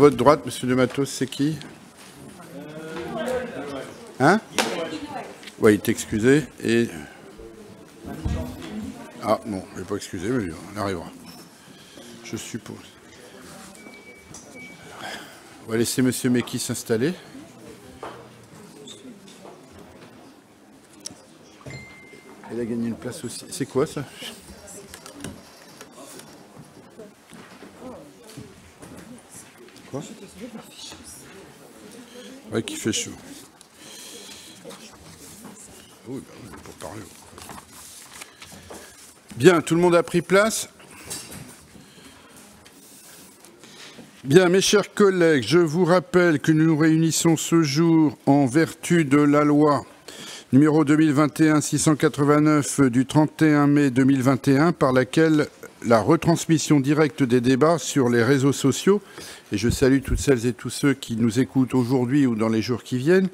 Votre droite, monsieur de Matos, c'est qui? Hein? Oui, il est excusé. Et... Ah, non, il n'est pas excusé, mais on arrivera. Je suppose. On va laisser monsieur Meki s'installer. Elle a gagné une place aussi. C'est quoi, ça? Quoi? Ouais, qu'il fait chaud. Oui, bah, on est pour parler. Bien, tout le monde a pris place? Bien, mes chers collègues, je vous rappelle que nous nous réunissons ce jour en vertu de la loi numéro 2021-689 du 31 mai 2021, par laquelle la retransmission directe des débats sur les réseaux sociaux, et je salue toutes celles et tous ceux qui nous écoutent aujourd'hui ou dans les jours qui viennent,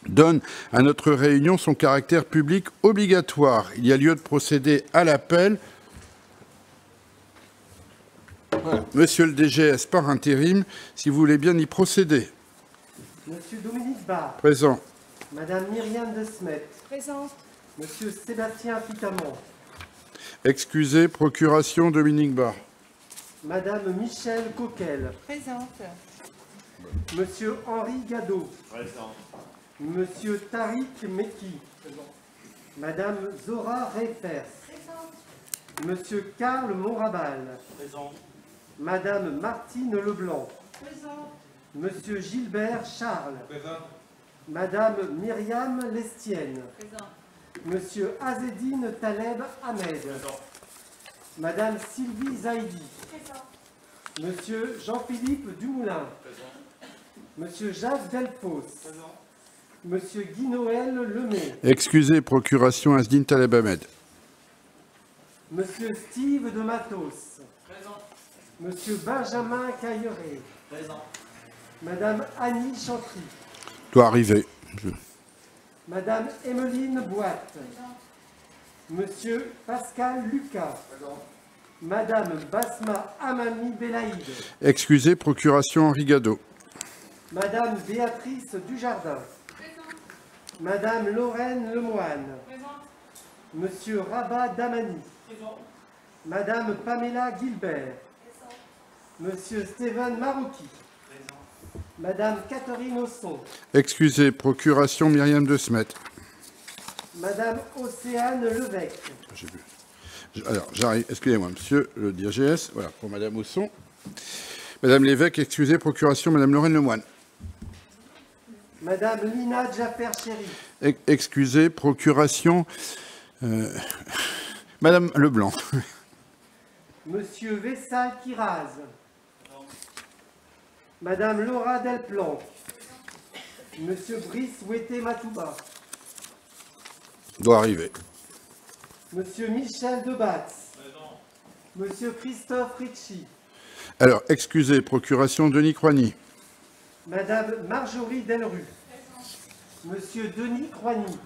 donne à notre réunion son caractère public obligatoire. Il y a lieu de procéder à l'appel. Voilà. Monsieur le DGS, par intérim, si vous voulez bien y procéder. Monsieur Dominique Barre. Présent. Madame Myriam de Smet. Présente. Monsieur Sébastien Pitamont. Excusez, procuration Dominique Barre. Madame Michèle Coquel. Présente. Monsieur Henri Gadot. Présent. Monsieur Tariq Meki. Présent. Madame Zora Reifers. Présente. Monsieur Karl Morabal. Présent. Madame Martine Leblanc. Présente. Monsieur Gilbert Charles. Présent. Madame Myriam Lestienne. Présente. Monsieur Azedine Taleb Ahmed. Présent. Madame Sylvie Zaidi. Présente. Monsieur Jean-Philippe Dumoulin. Présent. Monsieur Jacques Delfos. Présent. Monsieur Guy-Noël Lemay. Excusez, procuration Asdine Taleb Ahmed. Monsieur Steve de Matos. Présent. Monsieur Benjamin Cailleret. Présent. Madame Annie Chantry. Doit arriver. Madame Emmeline Boite. Présente. Monsieur Pascal Lucas. Présent. Madame Basma Amami Belaïd. Excusez, procuration Henri Gadot. Madame Béatrice Dujardin. Présente. Madame Lorraine Lemoine. Présente. Monsieur Rabat Damani. Présent. Madame Pamela Gilbert. Présente. Monsieur Stéphane Marouki. Présent. Madame Catherine Osson. Excusez, procuration Myriam de Smet. Madame Océane Levesque. J'ai vu. Alors, j'arrive. Excusez-moi, monsieur le DGS. Voilà, pour madame Osson. Madame l'évêque, excusez, procuration madame Lorraine Lemoine. Madame Lina Djafer-Chéri. Excusez, procuration madame Leblanc. Monsieur Vessal Kiraz. Madame Laura Delplanque. Monsieur Brice Ouetté Matouba. Doit arriver. Monsieur Michel Debatz. Présent. Monsieur Christophe Ricci. Alors, excusez, procuration Denis Croigny. Madame Marjorie Delrue. Monsieur Denis Croigny.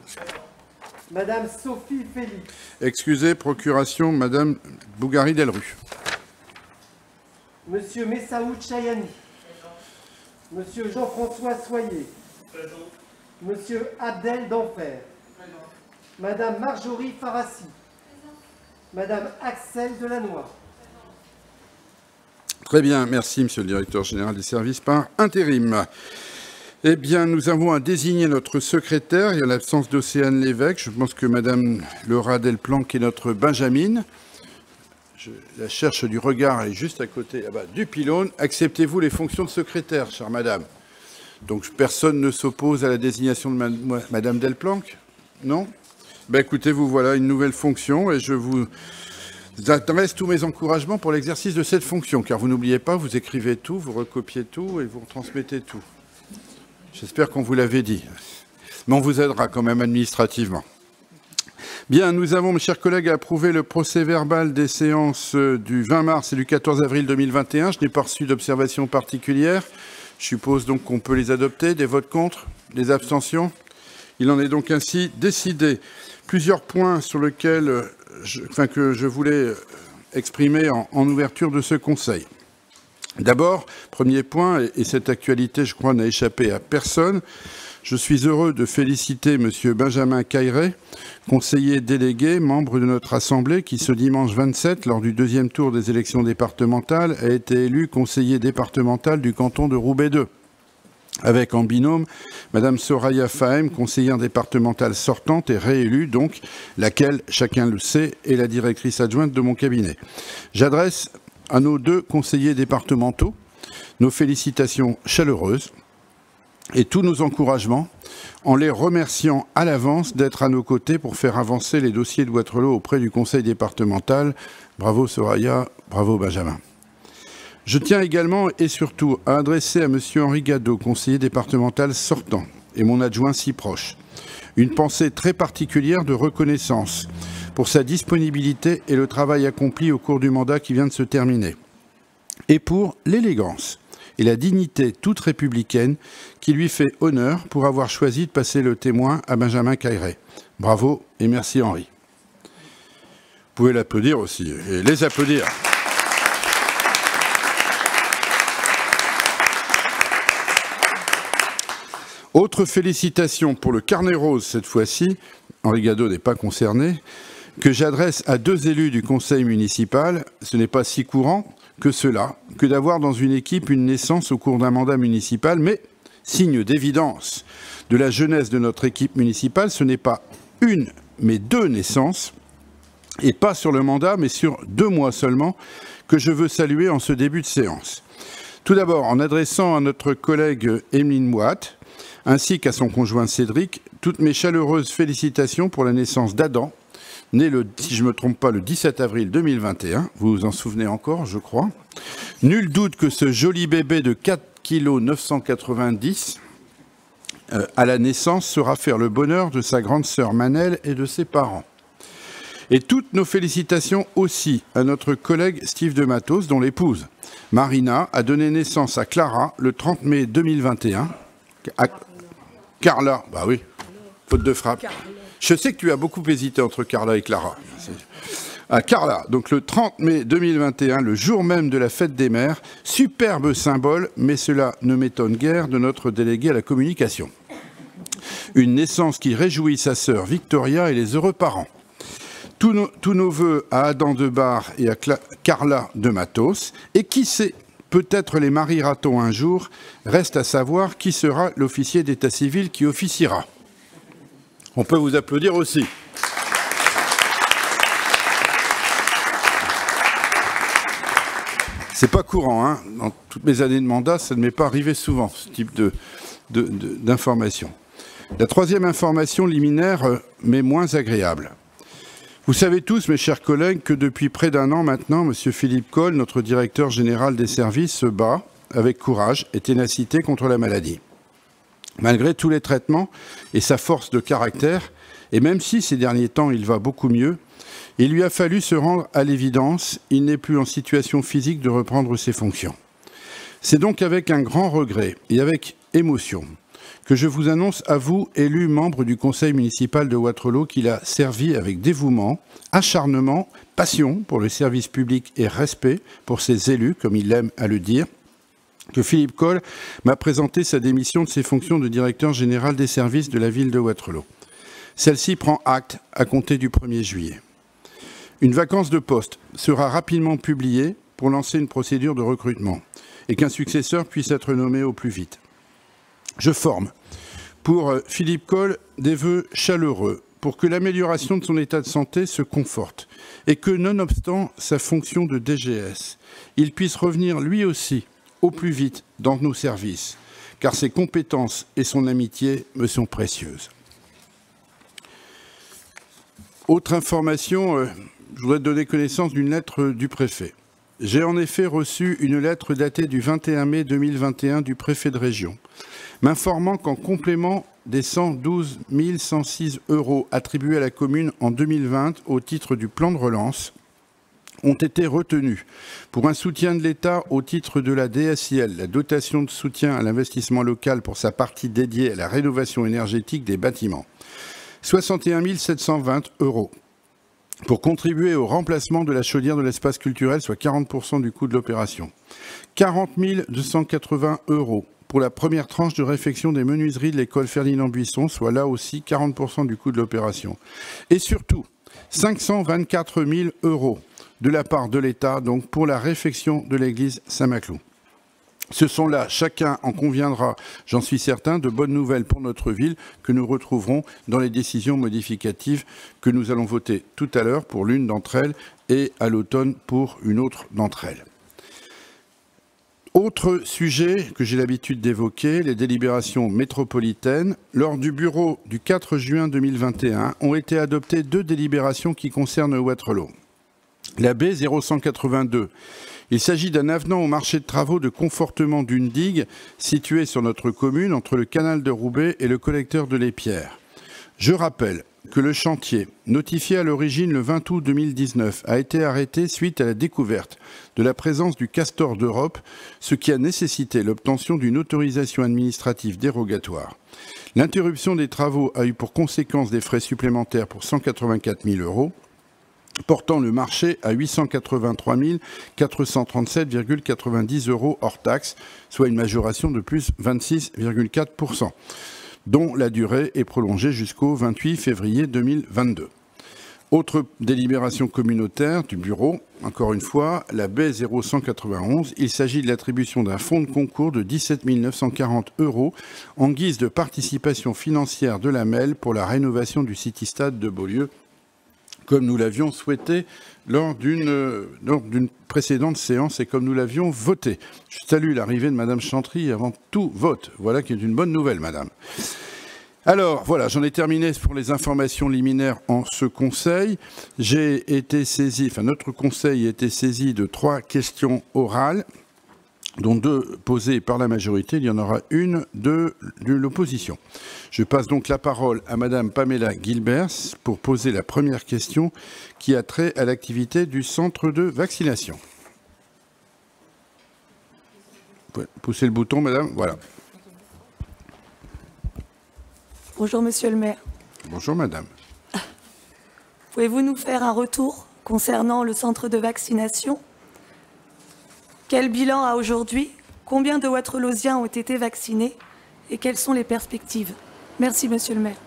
Madame Sophie Félix. Excusez, procuration madame Bougari Delrue. Monsieur Messaoud Chayani. Monsieur Jean-François Soyer. Présent. Monsieur Abdel Denfer. Présent. Madame Marjorie Farassi. Madame Axel Delannoy. Très bien, merci, monsieur le directeur général des services par intérim. Eh bien, nous avons à désigner notre secrétaire. Il y a l'absence d'Océane Lévesque. Je pense que madame Laura Delplanque est notre Benjamine. Je la cherche du regard, elle est juste à côté du pylône. Acceptez-vous les fonctions de secrétaire, chère madame? Donc, personne ne s'oppose à la désignation de madame Delplanque? Non? Ben, écoutez, vous voilà une nouvelle fonction et je vous adresse tous mes encouragements pour l'exercice de cette fonction, car vous n'oubliez pas, vous écrivez tout, vous recopiez tout et vous transmettez tout. J'espère qu'on vous l'avait dit. Mais on vous aidera quand même administrativement. Bien, nous avons, mes chers collègues, approuvé le procès-verbal des séances du 20 mars et du 14 avril 2021. Je n'ai pas reçu d'observation particulière. Je suppose donc qu'on peut les adopter. Des votes contre? Des abstentions? Il en est donc ainsi décidé. Plusieurs points sur lesquels que je voulais exprimer en ouverture de ce Conseil. D'abord, premier point, et cette actualité, je crois, n'a échappé à personne, je suis heureux de féliciter M. Benjamin Cailleret, conseiller délégué, membre de notre Assemblée, qui ce dimanche 27, lors du deuxième tour des élections départementales, a été élu conseiller départemental du canton de Roubaix 2, avec en binôme Mme Soraya Fahem, conseillère départementale sortante et réélue, donc, laquelle, chacun le sait, est la directrice adjointe de mon cabinet. J'adresse à nos deux conseillers départementaux nos félicitations chaleureuses et tous nos encouragements en les remerciant à l'avance d'être à nos côtés pour faire avancer les dossiers de Wattrelos auprès du conseil départemental. Bravo Soraya, bravo Benjamin. Je tiens également et surtout à adresser à M. Henri Gadot, conseiller départemental sortant, et mon adjoint si proche, une pensée très particulière de reconnaissance pour sa disponibilité et le travail accompli au cours du mandat qui vient de se terminer, et pour l'élégance et la dignité toute républicaine qui lui fait honneur pour avoir choisi de passer le témoin à Benjamin Cailleret. Bravo et merci Henri. Vous pouvez l'applaudir aussi, et les applaudir. Autre félicitation pour le carnet rose cette fois-ci, Henri Gadot n'est pas concerné, que j'adresse à deux élus du conseil municipal. Ce n'est pas si courant que cela, que d'avoir dans une équipe une naissance au cours d'un mandat municipal, mais signe d'évidence de la jeunesse de notre équipe municipale, ce n'est pas une, mais deux naissances, et pas sur le mandat, mais sur 2 mois seulement, que je veux saluer en ce début de séance. Tout d'abord, en adressant à notre collègue Emeline Moat, ainsi qu'à son conjoint Cédric, toutes mes chaleureuses félicitations pour la naissance d'Adam, né, si je ne me trompe pas, le 17 avril 2021. Vous vous en souvenez encore, je crois. Nul doute que ce joli bébé de 4,990 kg à la naissance saura faire le bonheur de sa grande sœur Manel et de ses parents. Et toutes nos félicitations aussi à notre collègue Steve de Matos, dont l'épouse Marina a donné naissance à Clara le 30 mai 2021. Carla, bah oui, faute de frappe. Je sais que tu as beaucoup hésité entre Carla et Clara. À Carla, donc le 30 mai 2021, le jour même de la fête des mères, superbe symbole, mais cela ne m'étonne guère de notre délégué à la communication. Une naissance qui réjouit sa sœur Victoria et les heureux parents. Tous nos vœux à Adam Debar et à Carla de Matos, et qui sait, peut-être les mariera-t-on un jour, reste à savoir qui sera l'officier d'état civil qui officiera. On peut vous applaudir aussi. C'est pas courant, hein. Dans toutes mes années de mandat, ça ne m'est pas arrivé souvent, ce type d'information. La troisième information liminaire, mais moins agréable. Vous savez tous, mes chers collègues, que depuis près d'1 an maintenant, M. Philippe Coll, notre directeur général des services, se bat avec courage et ténacité contre la maladie. Malgré tous les traitements et sa force de caractère, et même si ces derniers temps il va beaucoup mieux, il lui a fallu se rendre à l'évidence, il n'est plus en situation physique de reprendre ses fonctions. C'est donc avec un grand regret et avec émotion que je vous annonce à vous, élus membres du conseil municipal de Wattrelos, qu'il a servi avec dévouement, acharnement, passion pour le service public et respect pour ses élus, comme il aime à le dire, que Philippe Coll m'a présenté sa démission de ses fonctions de directeur général des services de la ville de Wattrelos. Celle-ci prend acte à compter du 1er juillet. Une vacance de poste sera rapidement publiée pour lancer une procédure de recrutement et qu'un successeur puisse être nommé au plus vite. Je forme pour Philippe Coll des vœux chaleureux pour que l'amélioration de son état de santé se conforte et que, nonobstant sa fonction de DGS, il puisse revenir lui aussi au plus vite dans nos services, car ses compétences et son amitié me sont précieuses. Autre information, je voudrais donner connaissance d'une lettre du préfet. J'ai en effet reçu une lettre datée du 21 mai 2021 du préfet de région, m'informant qu'en complément des 112 106 € attribués à la commune en 2020 au titre du plan de relance, ont été retenus pour un soutien de l'État au titre de la DSIL, la dotation de soutien à l'investissement local pour sa partie dédiée à la rénovation énergétique des bâtiments. 61 720 €. pour contribuer au remplacement de la chaudière de l'espace culturel, soit 40% du coût de l'opération. 40 280 € pour la première tranche de réfection des menuiseries de l'école Ferdinand Buisson, soit là aussi 40% du coût de l'opération. Et surtout, 524 000 € de la part de l'État, donc pour la réfection de l'église Saint-Maclou. Ce sont là, chacun en conviendra, j'en suis certain, de bonnes nouvelles pour notre ville que nous retrouverons dans les décisions modificatives que nous allons voter tout à l'heure pour l'une d'entre elles et à l'automne pour une autre d'entre elles. Autre sujet que j'ai l'habitude d'évoquer, les délibérations métropolitaines. Lors du bureau du 4 juin 2021, ont été adoptées 2 délibérations qui concernent Wattrelos. La B 0182. Il s'agit d'un avenant au marché de travaux de confortement d'une digue située sur notre commune entre le canal de Roubaix et le collecteur de l'Épierre. Je rappelle que le chantier, notifié à l'origine le 20 août 2019, a été arrêté suite à la découverte de la présence du castor d'Europe, ce qui a nécessité l'obtention d'une autorisation administrative dérogatoire. L'interruption des travaux a eu pour conséquence des frais supplémentaires pour 184 000 €, portant le marché à 883 437,90 € hors taxe, soit une majoration de plus 26,4%, dont la durée est prolongée jusqu'au 28 février 2022. Autre délibération communautaire du bureau, encore une fois, la B 0191, il s'agit de l'attribution d'un fonds de concours de 17 940 € en guise de participation financière de la MEL pour la rénovation du City-Stade de Beaulieu, comme nous l'avions souhaité lors d'une précédente séance et comme nous l'avions voté. Je salue l'arrivée de Madame Chantry avant tout vote. Voilà qui est une bonne nouvelle, Madame. Alors, voilà, j'en ai terminé pour les informations liminaires en ce conseil. J'ai été saisi, enfin notre conseil a été saisi de 3 questions orales, dont 2 posées par la majorité. Il y en aura une de l'opposition. Je passe donc la parole à Madame Pamela Gilbert pour poser la première question qui a trait à l'activité du centre de vaccination. Vous pouvez pousser le bouton, Madame. Voilà. Bonjour Monsieur le maire. Bonjour Madame. Pouvez-vous nous faire un retour concernant le centre de vaccination? Quel bilan a aujourd'hui? Combien de Wattrelosiens ont été vaccinés? Et quelles sont les perspectives? Merci Monsieur le maire.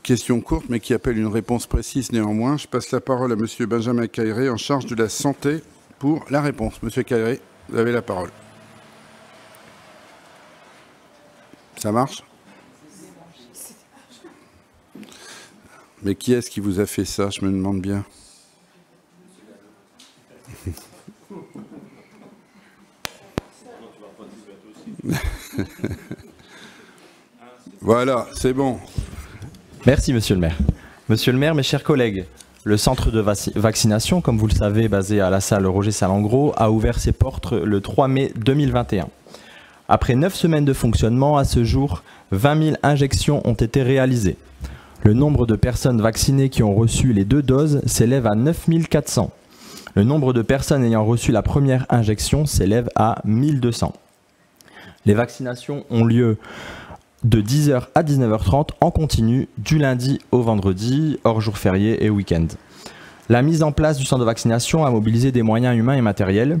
Question courte mais qui appelle une réponse précise néanmoins. Je passe la parole à Monsieur Benjamin Cailleret en charge de la santé pour la réponse. Monsieur Cailleret, vous avez la parole. Ça marche? Mais qui est-ce qui vous a fait ça? Je me demande bien. Voilà, c'est bon. Merci, Monsieur le maire. Monsieur le maire, mes chers collègues, le centre de vaccination, comme vous le savez, basé à la salle Roger Salengro, a ouvert ses portes le 3 mai 2021. Après 9 semaines de fonctionnement, à ce jour, 20 000 injections ont été réalisées. Le nombre de personnes vaccinées qui ont reçu les 2 doses s'élève à 9 400. Le nombre de personnes ayant reçu la première injection s'élève à 1200. Les vaccinations ont lieu de 10h à 19h30 en continu du lundi au vendredi, hors jour férié et week-end. La mise en place du centre de vaccination a mobilisé des moyens humains et matériels.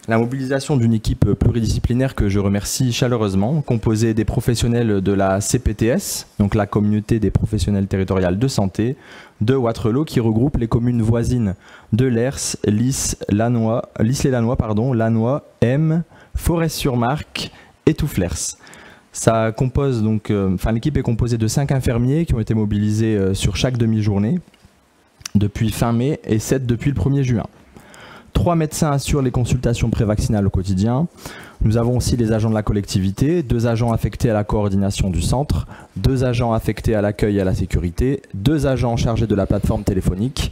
La mobilisation d'une équipe pluridisciplinaire que je remercie chaleureusement, composée des professionnels de la CPTS, donc la communauté des professionnels territoriales de santé, de Wattrelos, qui regroupe les communes voisines de Lers, Lys-les-Lannoy, Lannoy, M, Forest-sur-Marque et Toufflers. Ça compose donc, l'équipe est composée de 5 infirmiers qui ont été mobilisés sur chaque demi-journée depuis fin mai et 7 depuis le 1er juin. 3 médecins assurent les consultations prévaccinales au quotidien. Nous avons aussi les agents de la collectivité, 2 agents affectés à la coordination du centre, 2 agents affectés à l'accueil et à la sécurité, 2 agents chargés de la plateforme téléphonique,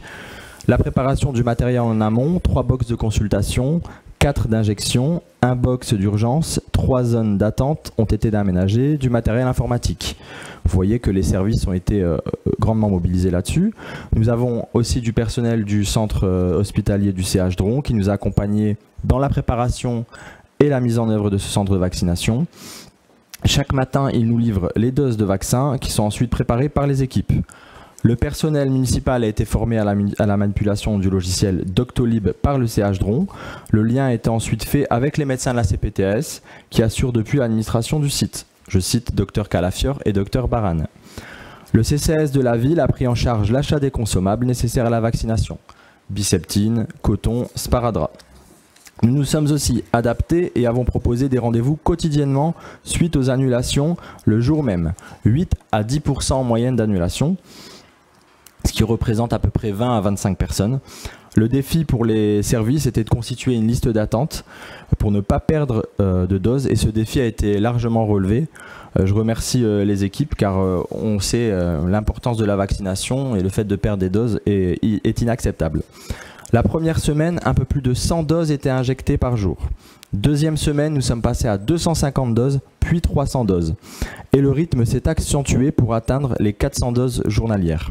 la préparation du matériel en amont, 3 box de consultation, 4 d'injection, 1 box d'urgence, 3 zones d'attente ont été aménagées, du matériel informatique. Vous voyez que les services ont été grandement mobilisés là-dessus. Nous avons aussi du personnel du centre hospitalier du CH Dron qui nous a accompagnés dans la préparation et la mise en œuvre de ce centre de vaccination. Chaque matin, ils nous livrent les doses de vaccins qui sont ensuite préparées par les équipes. Le personnel municipal a été formé à la manipulation du logiciel Doctolib par le CH Dron. Le lien a été ensuite fait avec les médecins de la CPTS qui assurent depuis l'administration du site. Je cite Dr Calafiore et Dr Baran. Le CCAS de la ville a pris en charge l'achat des consommables nécessaires à la vaccination. Biceptine, coton, sparadrap. Nous nous sommes aussi adaptés et avons proposé des rendez-vous quotidiennement suite aux annulations le jour même. 8 à 10% en moyenne d'annulation, ce qui représente à peu près 20 à 25 personnes. Le défi pour les services était de constituer une liste d'attente pour ne pas perdre de doses et ce défi a été largement relevé. Je remercie les équipes car on sait l'importance de la vaccination et le fait de perdre des doses est inacceptable. La première semaine, un peu plus de 100 doses étaient injectées par jour. Deuxième semaine, nous sommes passés à 250 doses, puis 300 doses. Et le rythme s'est accentué pour atteindre les 400 doses journalières.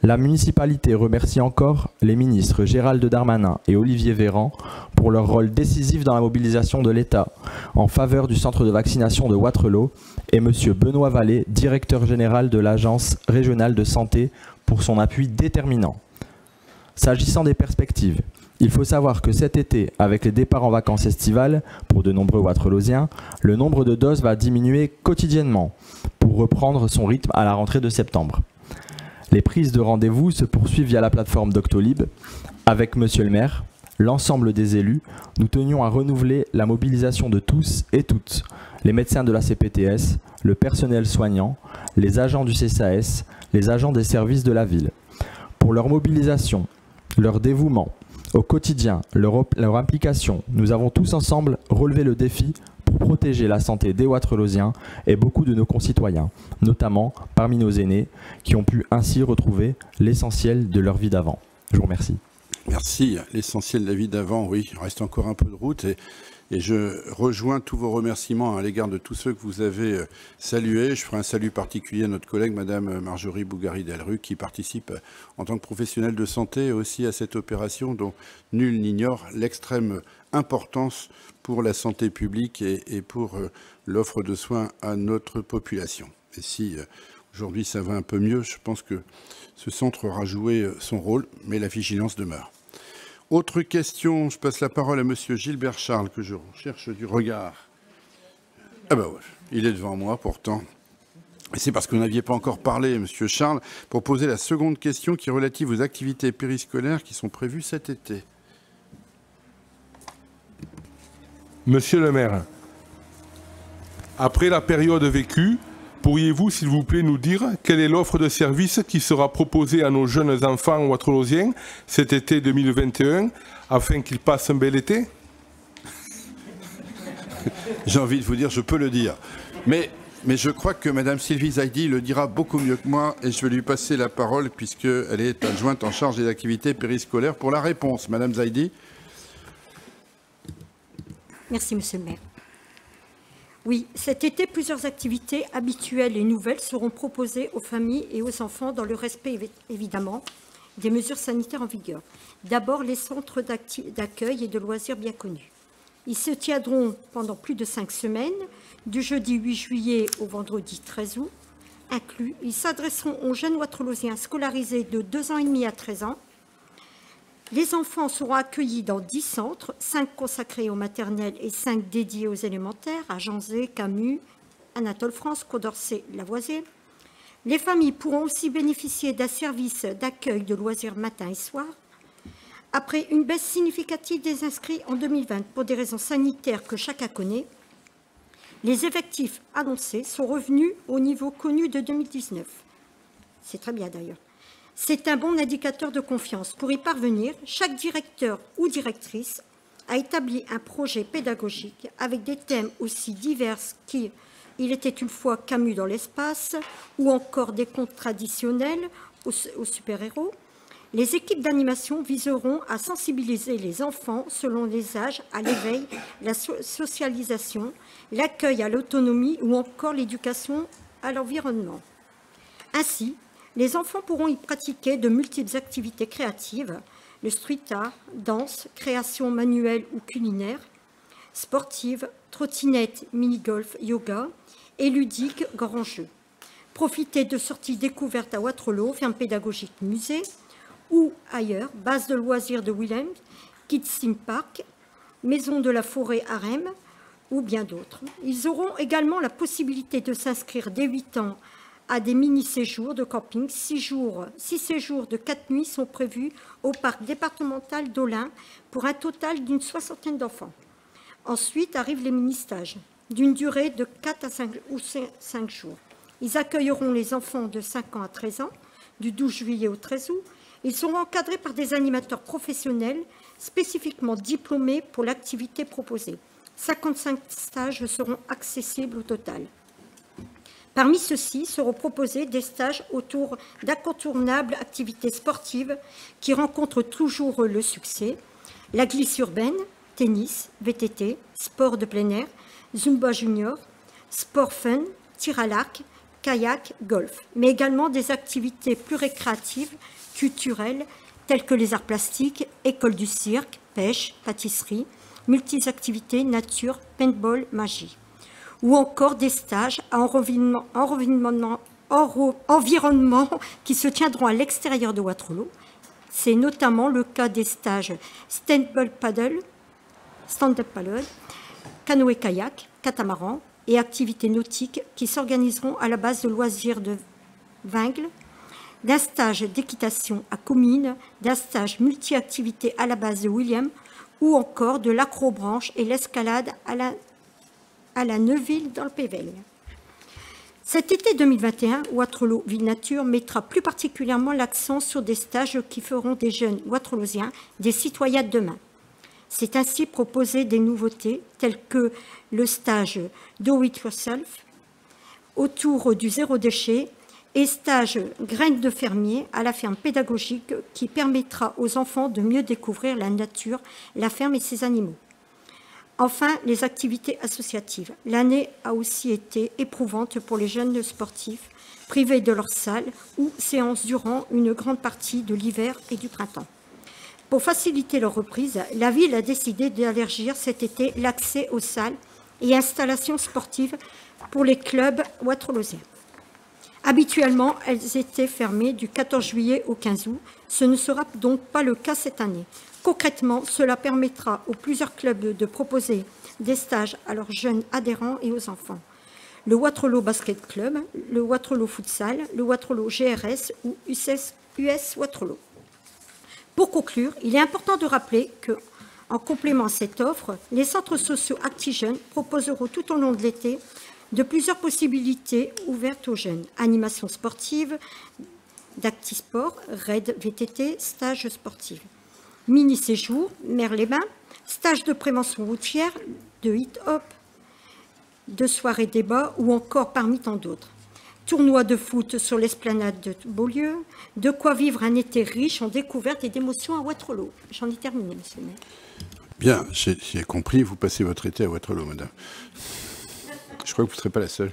La municipalité remercie encore les ministres Gérald Darmanin et Olivier Véran pour leur rôle décisif dans la mobilisation de l'État en faveur du centre de vaccination de Wattrelos et M. Benoît Vallée, directeur général de l'Agence régionale de santé, pour son appui déterminant. S'agissant des perspectives, il faut savoir que cet été, avec les départs en vacances estivales, pour de nombreux Wattrelosiens, le nombre de doses va diminuer quotidiennement pour reprendre son rythme à la rentrée de septembre. Les prises de rendez-vous se poursuivent via la plateforme Doctolib. Avec Monsieur le maire, l'ensemble des élus, nous tenions à renouveler la mobilisation de tous et toutes, les médecins de la CPTS, le personnel soignant, les agents du CCAS, les agents des services de la ville. Pour leur mobilisation, leur dévouement au quotidien, leur implication, nous avons tous ensemble relevé le défi pour protéger la santé des Wattrelosiens et beaucoup de nos concitoyens, notamment parmi nos aînés, qui ont pu ainsi retrouver l'essentiel de leur vie d'avant. Je vous remercie. Merci. L'essentiel de la vie d'avant, oui, il reste encore un peu de route et je rejoins tous vos remerciements à l'égard de tous ceux que vous avez salués. Je ferai un salut particulier à notre collègue Madame Marjorie Bougari-Delru qui participe en tant que professionnelle de santé aussi à cette opération dont nul n'ignore l'extrême importance pour la santé publique et pour l'offre de soins à notre population. Et si aujourd'hui ça va un peu mieux, je pense que ce centre aura joué son rôle, mais la vigilance demeure. Autre question, je passe la parole à Monsieur Gilbert Charles, que je cherche du regard. Ah ben ouais, il est devant moi pourtant. Et c'est parce que vous n'aviez pas encore parlé, Monsieur Charles, pour poser la seconde question qui est relative aux activités périscolaires qui sont prévues cet été. Monsieur le maire, après la période vécue, pourriez-vous, s'il vous plaît, nous dire quelle est l'offre de service qui sera proposée à nos jeunes enfants wattrelosiens cet été 2021 afin qu'ils passent un bel été? J'ai envie de vous dire, je peux le dire. Mais je crois que Madame Sylvie Zaidi le dira beaucoup mieux que moi et je vais lui passer la parole puisqu'elle est adjointe en charge des activités périscolaires pour la réponse. Madame Zaidi. Merci, Monsieur le maire. Oui, cet été, plusieurs activités habituelles et nouvelles seront proposées aux familles et aux enfants dans le respect, évidemment, des mesures sanitaires en vigueur. D'abord, les centres d'accueil et de loisirs bien connus. Ils se tiendront pendant plus de 5 semaines, du jeudi 8 juillet au vendredi 13 août inclus. Ils s'adresseront aux jeunes Wattrelosiens scolarisés de 2 ans et demi à 13 ans. Les enfants seront accueillis dans 10 centres, 5 consacrés aux maternelles et 5 dédiés aux élémentaires, à Janzé, Camus, Anatole France, Condorcet, Lavoisier. Les familles pourront aussi bénéficier d'un service d'accueil de loisirs matin et soir. Après une baisse significative des inscrits en 2020 pour des raisons sanitaires que chacun connaît, les effectifs annoncés sont revenus au niveau connu de 2019. C'est très bien d'ailleurs. C'est un bon indicateur de confiance. Pour y parvenir, chaque directeur ou directrice a établi un projet pédagogique avec des thèmes aussi divers qu'il était une fois Camus dans l'espace ou encore des contes traditionnels aux super-héros. Les équipes d'animation viseront à sensibiliser les enfants selon les âges à l'éveil, la socialisation, l'accueil à l'autonomie ou encore l'éducation à l'environnement. Ainsi, les enfants pourront y pratiquer de multiples activités créatives, le street art, danse, création manuelle ou culinaire, sportive, trottinette, mini-golf, yoga et ludique, grand jeu. Profiter de sorties découvertes à Waterloo, ferme pédagogique musée, ou ailleurs, base de loisirs de Willem, Kids Theme Park, maison de la forêt Harem, ou bien d'autres. Ils auront également la possibilité de s'inscrire dès 8 ans à des mini-séjours de camping. 6 séjours de 4 nuits sont prévus au parc départemental d'Olin pour un total d'une 60aine d'enfants. Ensuite arrivent les mini-stages, d'une durée de 4 à 5 jours. Ils accueilleront les enfants de 5 ans à 13 ans, du 12 juillet au 13 août. Ils seront encadrés par des animateurs professionnels spécifiquement diplômés pour l'activité proposée. 55 stages seront accessibles au total. Parmi ceux-ci seront proposés des stages autour d'incontournables activités sportives qui rencontrent toujours le succès. La glisse urbaine, tennis, VTT, sport de plein air, Zumba junior, sport fun, tir à l'arc, kayak, golf. Mais également des activités plus récréatives, culturelles, telles que les arts plastiques, école du cirque, pêche, pâtisserie, multi-activités, nature, paintball, magie. Ou encore des stages à environnement qui se tiendront à l'extérieur de Waterloo. C'est notamment le cas des stages stand-up paddle, canoë-kayak, catamaran et activités nautiques qui s'organiseront à la base de loisirs de Wingles, d'un stage d'équitation à Comines, d'un stage multi-activités à la base de William, ou encore de l'acrobranche et l'escalade à la Neuville dans le Pével. Cet été 2021, Waterloo Ville Nature mettra plus particulièrement l'accent sur des stages qui feront des jeunes Waterloosiens des citoyens de demain. C'est ainsi proposer des nouveautés telles que le stage Do It Yourself autour du zéro déchet et stage graines de fermier à la ferme pédagogique qui permettra aux enfants de mieux découvrir la nature, la ferme et ses animaux. Enfin, les activités associatives. L'année a aussi été éprouvante pour les jeunes sportifs, privés de leur salle ou séances durant une grande partie de l'hiver et du printemps. Pour faciliter leur reprise, la ville a décidé d'élargir cet été l'accès aux salles et installations sportives pour les clubs waterloosiens. Habituellement, elles étaient fermées du 14 juillet au 15 août. Ce ne sera donc pas le cas cette année. Concrètement, cela permettra aux plusieurs clubs de proposer des stages à leurs jeunes adhérents et aux enfants. Le Waterloo Basket Club, le Waterloo Futsal, le Waterloo GRS ou US Waterloo. Pour conclure, il est important de rappeler que, en complément à cette offre, les centres sociaux ActiJeunes proposeront tout au long de l'été de plusieurs possibilités ouvertes aux jeunes. Animation sportive, d'ActiSport, RAID VTT, stages sportifs. Mini-séjour, Mer-les-Bains, stage de prévention routière, de hit-hop, de soirées débat ou encore parmi tant d'autres. Tournoi de foot sur l'esplanade de Beaulieu, de quoi vivre un été riche en découvertes et d'émotions à Waterloo. J'en ai terminé, monsieur le maire. Bien, j'ai compris, vous passez votre été à Waterloo, madame. Je crois que vous ne serez pas la seule.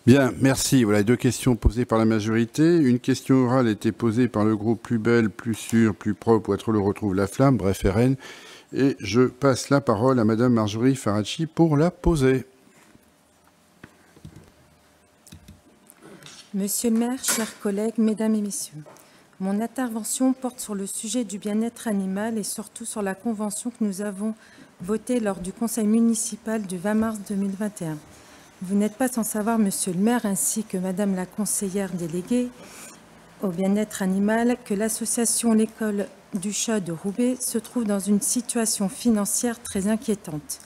Bien, merci. Voilà 2 questions posées par la majorité. Une question orale a été posée par le groupe Plus Belle, Plus Sûr, Plus Propre, Waterloo retrouve la flamme, bref RN. Et je passe la parole à madame Marjorie Faracci pour la poser. Monsieur le maire, chers collègues, mesdames et messieurs, mon intervention porte sur le sujet du bien-être animal et surtout sur la convention que nous avons votée lors du conseil municipal du 20 mars 2021. Vous n'êtes pas sans savoir, monsieur le maire, ainsi que madame la conseillère déléguée au bien-être animal, que l'association L'école du chat de Roubaix se trouve dans une situation financière très inquiétante.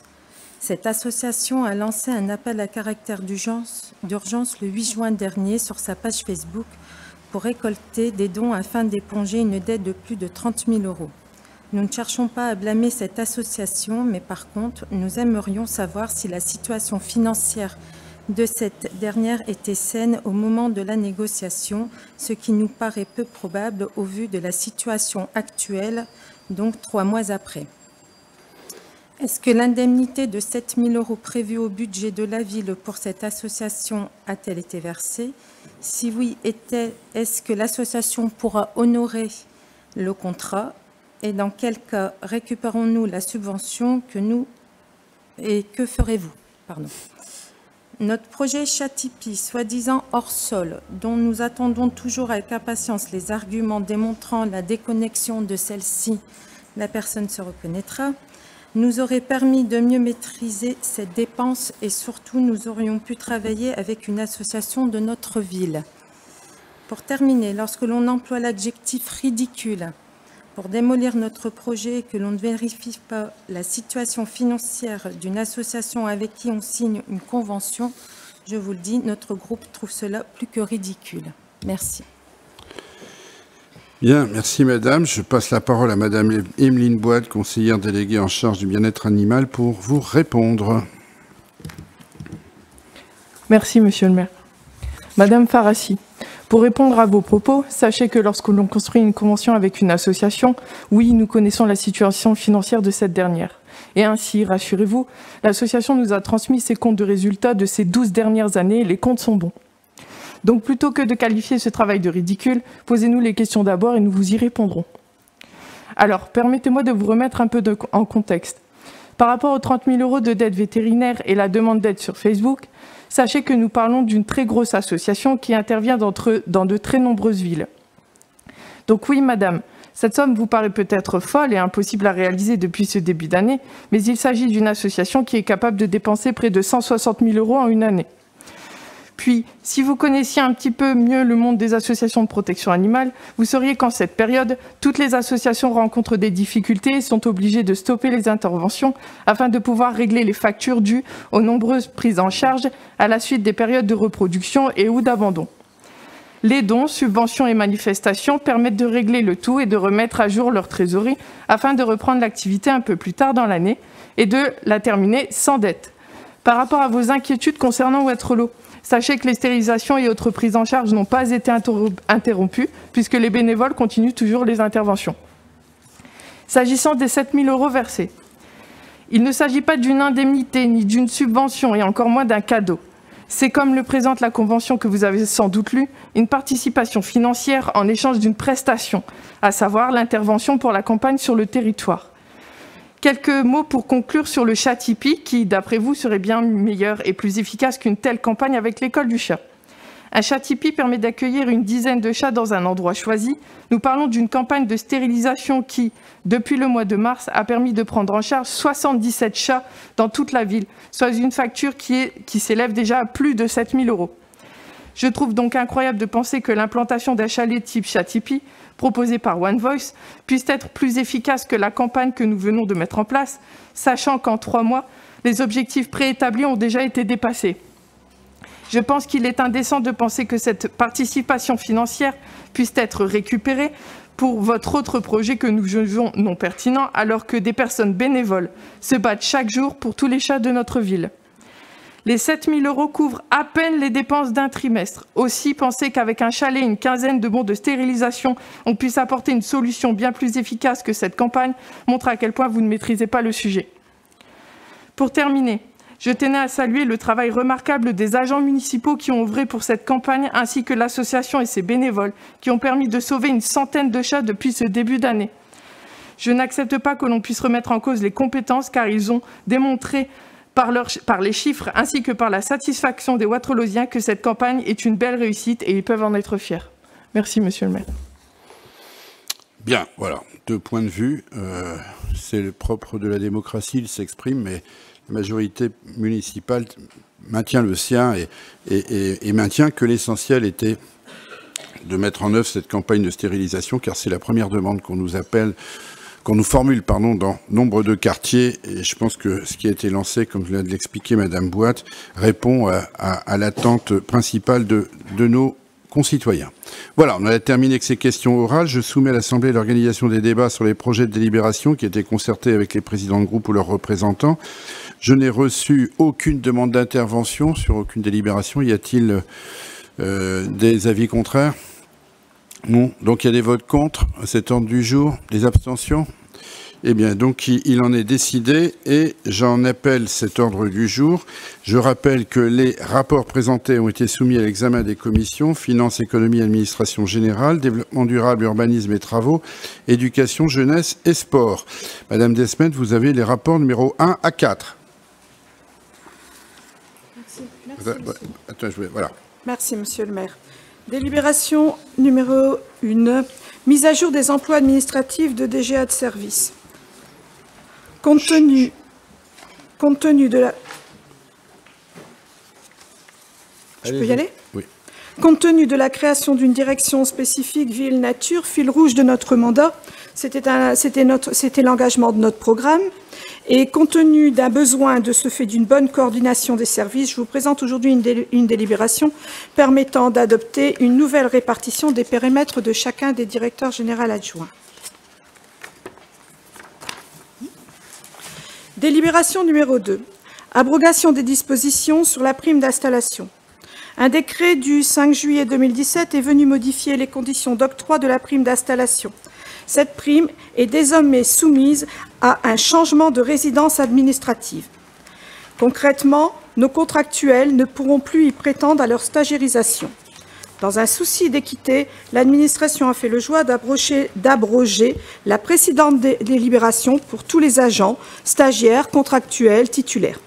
Cette association a lancé un appel à caractère d'urgence le 8 juin dernier sur sa page Facebook pour récolter des dons afin d'éponger une dette de plus de 30 000 €. Nous ne cherchons pas à blâmer cette association, mais par contre, nous aimerions savoir si la situation financière de cette dernière était saine au moment de la négociation, ce qui nous paraît peu probable au vu de la situation actuelle, donc 3 mois après. Est-ce que l'indemnité de 7 000 € prévue au budget de la ville pour cette association a-t-elle été versée? Si oui, est-ce que l'association pourra honorer le contrat? Et dans quel cas récupérons-nous la subvention et que ferez-vous? notre projet Chatipi, soi-disant hors sol, dont nous attendons toujours avec impatience les arguments démontrant la déconnexion de celle-ci, la personne se reconnaîtra, nous aurait permis de mieux maîtriser cette dépense et surtout nous aurions pu travailler avec une association de notre ville. Pour terminer, lorsque l'on emploie l'adjectif ridicule pour démolir notre projet et que l'on ne vérifie pas la situation financière d'une association avec qui on signe une convention, je vous le dis, notre groupe trouve cela plus que ridicule. Merci. Bien, merci madame. Je passe la parole à madame Emeline Boide, conseillère déléguée en charge du bien-être animal, pour vous répondre. Merci monsieur le maire. Madame Farassi, pour répondre à vos propos, sachez que lorsque l'on construit une convention avec une association, oui, nous connaissons la situation financière de cette dernière. Et ainsi, rassurez-vous, l'association nous a transmis ses comptes de résultats de ces 12 dernières années et les comptes sont bons. Donc plutôt que de qualifier ce travail de ridicule, posez-nous les questions d'abord et nous vous y répondrons. Alors, permettez-moi de vous remettre un peu en contexte. Par rapport aux 30 000 € de dette vétérinaire et la demande d'aide sur Facebook, sachez que nous parlons d'une très grosse association qui intervient dans de très nombreuses villes. Donc oui, madame, cette somme vous paraît peut-être folle et impossible à réaliser depuis ce début d'année, mais il s'agit d'une association qui est capable de dépenser près de 160 000 € en une année. Puis, si vous connaissiez un petit peu mieux le monde des associations de protection animale, vous sauriez qu'en cette période, toutes les associations rencontrent des difficultés et sont obligées de stopper les interventions afin de pouvoir régler les factures dues aux nombreuses prises en charge à la suite des périodes de reproduction et ou d'abandon. Les dons, subventions et manifestations permettent de régler le tout et de remettre à jour leur trésorerie afin de reprendre l'activité un peu plus tard dans l'année et de la terminer sans dette. Par rapport à vos inquiétudes concernant Waterloo, sachez que les stérilisations et autres prises en charge n'ont pas été interrompues puisque les bénévoles continuent toujours les interventions. S'agissant des 7 000 € versés, il ne s'agit pas d'une indemnité ni d'une subvention et encore moins d'un cadeau. C'est comme le présente la convention que vous avez sans doute lue, une participation financière en échange d'une prestation, à savoir l'intervention pour la campagne sur le territoire. Quelques mots pour conclure sur le chat Tipeee qui, d'après vous, serait bien meilleur et plus efficace qu'une telle campagne avec l'école du chat. Un chat Tipeee permet d'accueillir une dizaine de chats dans un endroit choisi. Nous parlons d'une campagne de stérilisation qui, depuis le mois de mars, a permis de prendre en charge 77 chats dans toute la ville, soit une facture qui s'élève déjà à plus de 7 000 €. Je trouve donc incroyable de penser que l'implantation d'un chalet type chat Tipeee, proposé par One Voice, puisse être plus efficace que la campagne que nous venons de mettre en place, sachant qu'en 3 mois, les objectifs préétablis ont déjà été dépassés. Je pense qu'il est indécent de penser que cette participation financière puisse être récupérée pour votre autre projet que nous jugeons non pertinent, alors que des personnes bénévoles se battent chaque jour pour tous les chats de notre ville. Les 7 000 € couvrent à peine les dépenses d'un trimestre. Aussi, pensez qu'avec un chalet et une quinzaine de bons de stérilisation, on puisse apporter une solution bien plus efficace que cette campagne montre à quel point vous ne maîtrisez pas le sujet. Pour terminer, je tenais à saluer le travail remarquable des agents municipaux qui ont œuvré pour cette campagne, ainsi que l'association et ses bénévoles, qui ont permis de sauver une centaine de chats depuis ce début d'année. Je n'accepte pas que l'on puisse remettre en cause les compétences, car ils ont démontré par les chiffres ainsi que par la satisfaction des Waterlosiens que cette campagne est une belle réussite et ils peuvent en être fiers. Merci, monsieur le maire. Bien, voilà, 2 points de vue. C'est le propre de la démocratie, il s'exprime, mais la majorité municipale maintient le sien et maintient que l'essentiel était de mettre en œuvre cette campagne de stérilisation, car c'est la première demande qu'on nous formule dans nombre de quartiers, et je pense que ce qui a été lancé, comme vient de l'expliquer Madame Boite, répond à l'attente principale de nos concitoyens. Voilà, on a terminé avec ces questions orales. Je soumets à l'Assemblée l'organisation des débats sur les projets de délibération qui étaient concertés avec les présidents de groupe ou leurs représentants. Je n'ai reçu aucune demande d'intervention sur aucune délibération. Y a-t-il des avis contraires ? Non. Donc il y a des votes contre à cet ordre du jour, des abstentions. Eh bien, donc il en est décidé et j'en appelle cet ordre du jour. Je rappelle que les rapports présentés ont été soumis à l'examen des commissions Finances, Économie, Administration Générale, Développement durable, Urbanisme et Travaux, Éducation, Jeunesse et Sport. Madame Desmet, vous avez les rapports numéro 1 à 4. Merci. Là, Attends, voilà. Merci, Monsieur le maire. Délibération numéro 1, mise à jour des emplois administratifs de DGA de service. Compte tenu de la... Je peux y aller ? Oui. Compte tenu de la création d'une direction spécifique ville-nature, fil rouge de notre mandat, c'était l'engagement de notre programme. Et compte tenu d'un besoin de ce fait d'une bonne coordination des services, je vous présente aujourd'hui une délibération permettant d'adopter une nouvelle répartition des périmètres de chacun des directeurs généraux adjoints. Délibération numéro 2. Abrogation des dispositions sur la prime d'installation. Un décret du 5 juillet 2017 est venu modifier les conditions d'octroi de la prime d'installation. Cette prime est désormais soumise à un changement de résidence administrative. Concrètement, nos contractuels ne pourront plus y prétendre à leur stagiairisation. Dans un souci d'équité, l'administration a fait le choix d'abroger la précédente délibération pour tous les agents, stagiaires, contractuels, titulaires.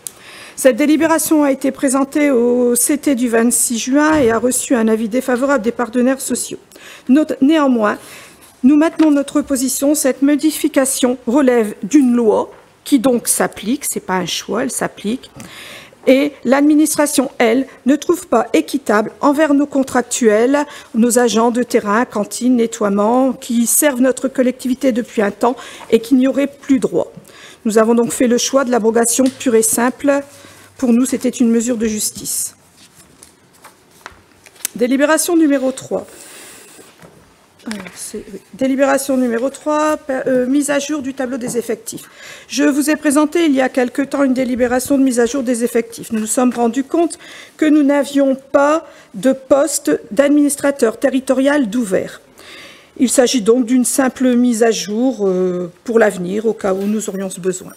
Cette délibération a été présentée au CT du 26 juin et a reçu un avis défavorable des partenaires sociaux. Néanmoins, nous maintenons notre position. Cette modification relève d'une loi qui donc s'applique, ce n'est pas un choix, elle s'applique. Et l'administration, elle, ne trouve pas équitable envers nos contractuels, nos agents de terrain, cantine, nettoiement, qui servent notre collectivité depuis un temps et qui n'y auraient plus droit. Nous avons donc fait le choix de l'abrogation pure et simple. Pour nous, c'était une mesure de justice. Délibération numéro 3. Délibération numéro 3, mise à jour du tableau des effectifs. Je vous ai présenté il y a quelque temps une délibération de mise à jour des effectifs. Nous nous sommes rendus compte que nous n'avions pas de poste d'administrateur territorial d'ouvert. Il s'agit donc d'une simple mise à jour pour l'avenir, au cas où nous aurions ce besoin.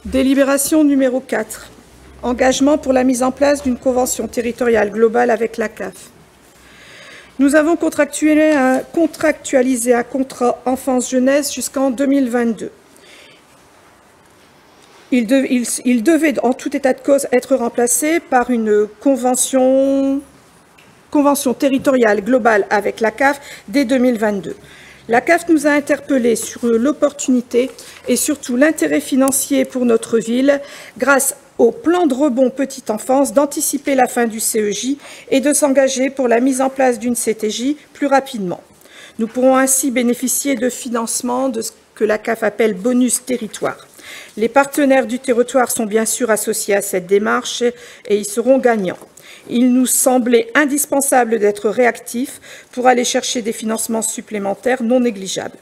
Délibération numéro 4. Engagement pour la mise en place d'une convention territoriale globale avec la CAF. Nous avons contractualisé un contrat enfance-jeunesse jusqu'en 2022. Il devait, en tout état de cause, être remplacé par une convention territoriale globale avec la CAF dès 2022. La CAF nous a interpellés sur l'opportunité et surtout l'intérêt financier pour notre ville, grâce au plan de rebond petite enfance, d'anticiper la fin du CEJ et de s'engager pour la mise en place d'une CTJ plus rapidement. Nous pourrons ainsi bénéficier de financement de ce que la CAF appelle bonus territoire. Les partenaires du territoire sont bien sûr associés à cette démarche et ils seront gagnants. Il nous semblait indispensable d'être réactifs pour aller chercher des financements supplémentaires non négligeables.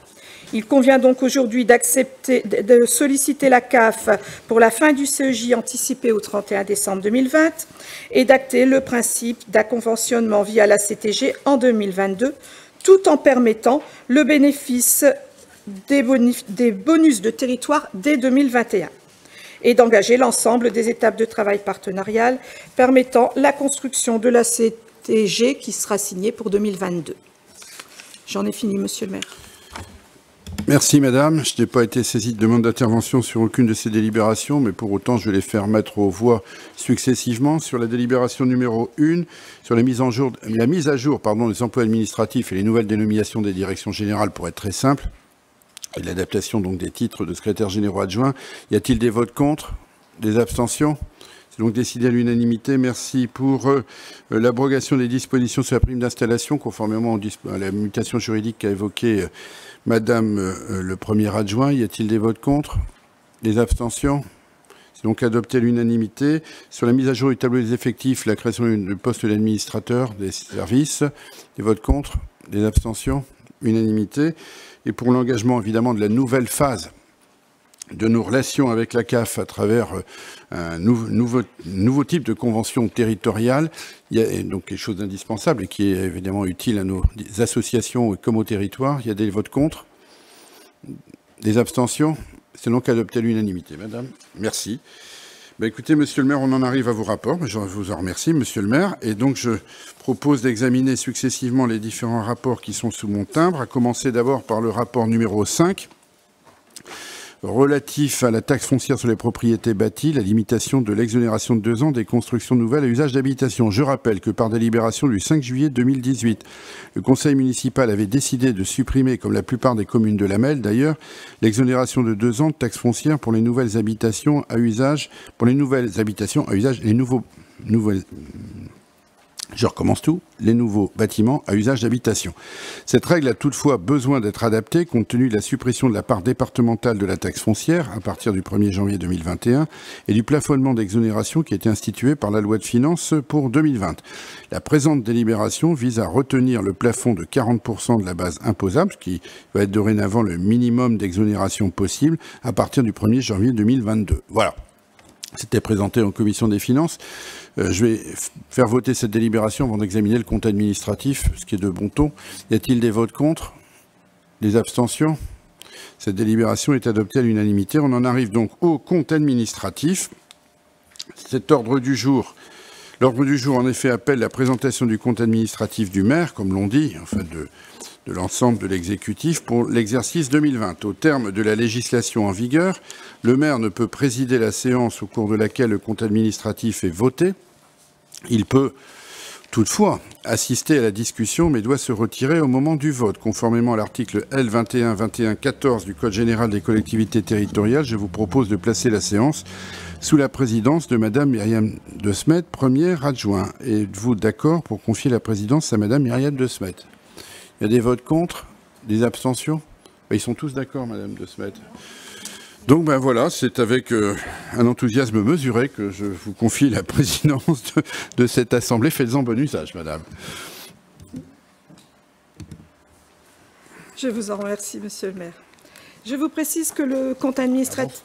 Il convient donc aujourd'hui de solliciter la CAF pour la fin du CEJ anticipée au 31 décembre 2020 et d'acter le principe d'un conventionnement via la CTG en 2022, tout en permettant le bénéfice des bonus de territoire dès 2021 et d'engager l'ensemble des étapes de travail partenarial permettant la construction de la CTG qui sera signée pour 2022. J'en ai fini, Monsieur le maire. Merci, madame. Je n'ai pas été saisi de demande d'intervention sur aucune de ces délibérations, mais pour autant, je vais les faire mettre aux voix successivement. Sur la délibération numéro 1, sur la mise à jour des emplois administratifs et les nouvelles dénominations des directions générales, pour être très simple, et l'adaptation donc des titres de secrétaire généraux adjoints. Y a-t-il des votes contre? Des abstentions? C'est donc décidé à l'unanimité. Merci pour l'abrogation des dispositions sur la prime d'installation, conformément à la mutation juridique qu'a évoquée Madame le premier adjoint. Y a-t-il des votes contre? Des abstentions? C'est donc adopté à l'unanimité. Sur la mise à jour du tableau des effectifs, la création du poste d'administrateur des services. Des votes contre? Des abstentions? Unanimité. Et pour l'engagement, évidemment, de la nouvelle phase de nos relations avec la CAF à travers un nouveau type de convention territoriale, il y a donc quelque chose d'indispensable et qui est évidemment utile à nos associations comme au territoire. Il y a des votes contre, des abstentions. C'est donc adopté à l'unanimité. Madame, merci. Ben écoutez, monsieur le maire, on en arrive à vos rapports. Je vous en remercie, monsieur le maire. Et donc, je propose d'examiner successivement les différents rapports qui sont sous mon timbre, à commencer d'abord par le rapport numéro 5. relatif à la taxe foncière sur les propriétés bâties, la limitation de l'exonération de 2 ans des constructions nouvelles à usage d'habitation. Je rappelle que par délibération du 5 juillet 2018, le conseil municipal avait décidé de supprimer, comme la plupart des communes de la Melle d'ailleurs, l'exonération de 2 ans de taxe foncière pour les nouvelles habitations à usage, les nouveaux bâtiments à usage d'habitation. Cette règle a toutefois besoin d'être adaptée compte tenu de la suppression de la part départementale de la taxe foncière à partir du 1er janvier 2021 et du plafonnement d'exonération qui a été institué par la loi de finances pour 2020. La présente délibération vise à retenir le plafond de 40% de la base imposable, ce qui va être dorénavant le minimum d'exonération possible à partir du 1er janvier 2022. Voilà. C'était présenté en commission des finances. Je vais faire voter cette délibération avant d'examiner le compte administratif, ce qui est de bon ton. Y a-t-il des votes contre? Des abstentions? Cette délibération est adoptée à l'unanimité. On en arrive donc au compte administratif. L'ordre du jour, en effet, appelle la présentation du compte administratif du maire, comme l'on dit, en fait, de l'ensemble de l'exécutif pour l'exercice 2020. Au terme de la législation en vigueur, le maire ne peut présider la séance au cours de laquelle le compte administratif est voté. Il peut toutefois assister à la discussion, mais doit se retirer au moment du vote. Conformément à l'article L2121-14 du Code général des collectivités territoriales, je vous propose de placer la séance sous la présidence de Madame Myriam De Smet, première adjointe. Êtes-vous d'accord pour confier la présidence à Madame Myriam De Smet? Il y a des votes contre? Des abstentions? Ils sont tous d'accord, Madame De Smet. Donc voilà, c'est avec un enthousiasme mesuré que je vous confie la présidence de cette assemblée. Faites-en bon usage, Madame. Je vous en remercie, Monsieur le maire. Je vous précise que le compte administratif...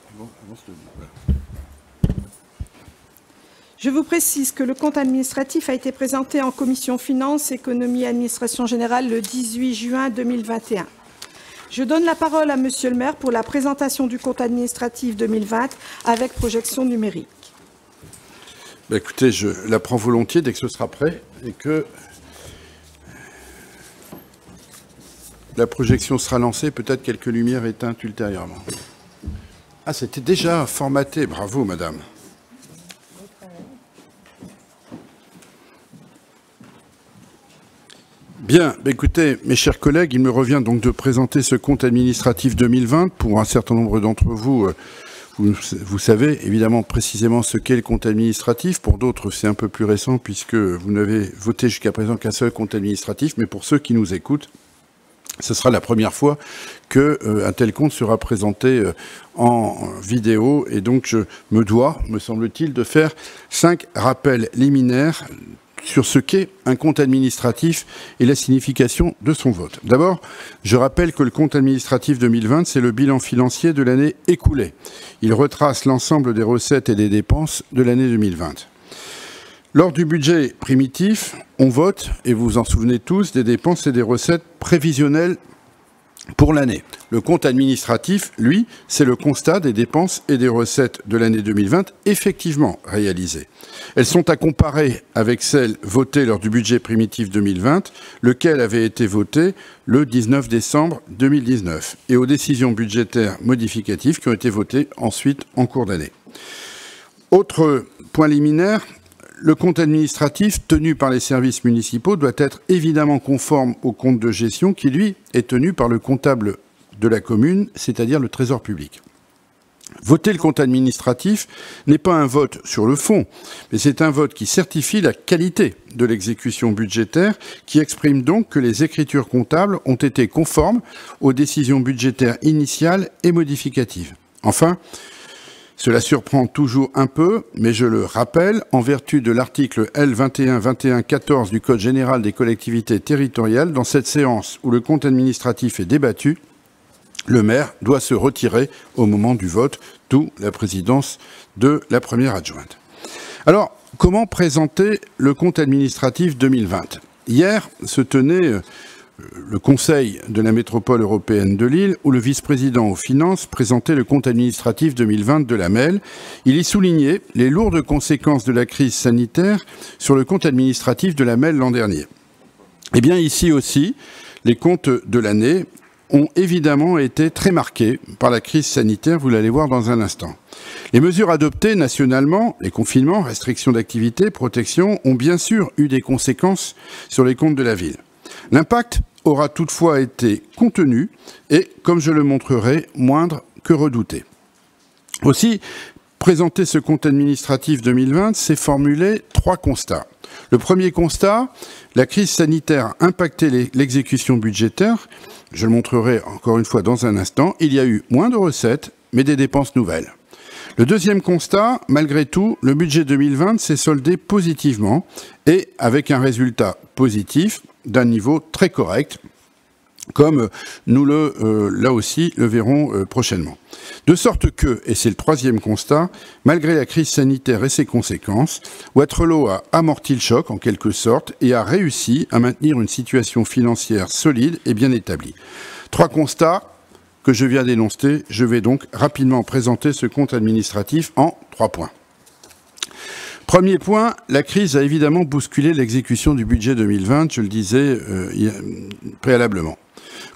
Je vous précise que le compte administratif a été présenté en commission finances, économie et administration générale le 18 juin 2021. Je donne la parole à Monsieur le maire pour la présentation du compte administratif 2020 avec projection numérique. Écoutez, je la prends volontiers dès que ce sera prêt et que la projection sera lancée, peut-être quelques lumières éteintes ultérieurement. Ah, c'était déjà formaté, bravo madame. Bien, écoutez, mes chers collègues, il me revient donc de présenter ce compte administratif 2020. Pour un certain nombre d'entre vous, vous savez évidemment précisément ce qu'est le compte administratif. Pour d'autres, c'est un peu plus récent puisque vous n'avez voté jusqu'à présent qu'un seul compte administratif. Mais pour ceux qui nous écoutent, ce sera la première fois qu'un tel compte sera présenté en vidéo. Et donc, je me dois, me semble-t-il, de faire 5 rappels liminaires sur ce qu'est un compte administratif et la signification de son vote. D'abord, je rappelle que le compte administratif 2020, c'est le bilan financier de l'année écoulée. Il retrace l'ensemble des recettes et des dépenses de l'année 2020. Lors du budget primitif, on vote, et vous vous en souvenez tous, des dépenses et des recettes prévisionnelles pour l'année. Le compte administratif, lui, c'est le constat des dépenses et des recettes de l'année 2020 effectivement réalisées. Elles sont à comparer avec celles votées lors du budget primitif 2020, lequel avait été voté le 19 décembre 2019, et aux décisions budgétaires modificatives qui ont été votées ensuite en cours d'année. Autre point liminaire, le compte administratif tenu par les services municipaux doit être évidemment conforme au compte de gestion qui, lui, est tenu par le comptable de la commune, c'est-à-dire le Trésor public. Voter le compte administratif n'est pas un vote sur le fond, mais c'est un vote qui certifie la qualité de l'exécution budgétaire, qui exprime donc que les écritures comptables ont été conformes aux décisions budgétaires initiales et modificatives. Enfin, cela surprend toujours un peu, mais je le rappelle, en vertu de l'article L2121-14 du Code général des collectivités territoriales, dans cette séance où le compte administratif est débattu, le maire doit se retirer au moment du vote, d'où la présidence de la première adjointe. Alors, comment présenter le compte administratif 2020 ? Hier se tenait le Conseil de la métropole européenne de Lille, où le vice-président aux finances présentait le compte administratif 2020 de la Melle. Il y soulignait les lourdes conséquences de la crise sanitaire sur le compte administratif de la Melle l'an dernier. Eh bien, ici aussi, les comptes de l'année ont évidemment été très marquées par la crise sanitaire, vous l'allez voir dans un instant. Les mesures adoptées nationalement, les confinements, restrictions d'activité, protection, ont bien sûr eu des conséquences sur les comptes de la ville. L'impact aura toutefois été contenu et, comme je le montrerai, moindre que redouté. Aussi, présenter ce compte administratif 2020, c'est formuler 3 constats. Le premier constat, la crise sanitaire a impacté l'exécution budgétaire. Je le montrerai encore une fois dans un instant. Il y a eu moins de recettes, mais des dépenses nouvelles. Le deuxième constat, malgré tout, le budget 2020 s'est soldé positivement et avec un résultat positif d'un niveau très correct, comme nous là aussi le verrons prochainement. De sorte que, et c'est le troisième constat, malgré la crise sanitaire et ses conséquences, Wattrelos a amorti le choc en quelque sorte et a réussi à maintenir une situation financière solide et bien établie. 3 constats que je viens d'énoncer. Je vais donc rapidement présenter ce compte administratif en 3 points. Premier point, la crise a évidemment bousculé l'exécution du budget 2020, je le disais préalablement.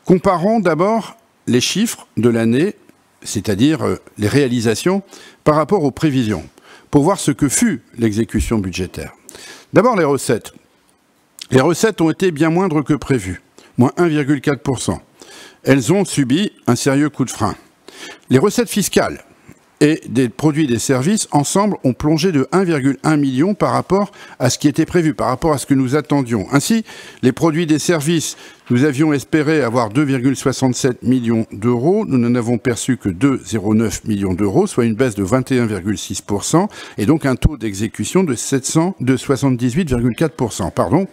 Comparons d'abord les chiffres de l'année, c'est-à-dire les réalisations, par rapport aux prévisions, pour voir ce que fut l'exécution budgétaire. D'abord les recettes. Les recettes ont été bien moindres que prévu, moins 1,4%. Elles ont subi un sérieux coup de frein. Les recettes fiscales et des produits et des services, ensemble, ont plongé de 1,1 million par rapport à ce qui était prévu, par rapport à ce que nous attendions. Ainsi, les produits des services, nous avions espéré avoir 2,67 millions d'euros. Nous n'en avons perçu que 2,09 millions d'euros, soit une baisse de 21,6%, et donc un taux d'exécution de 78,4%. Pardon.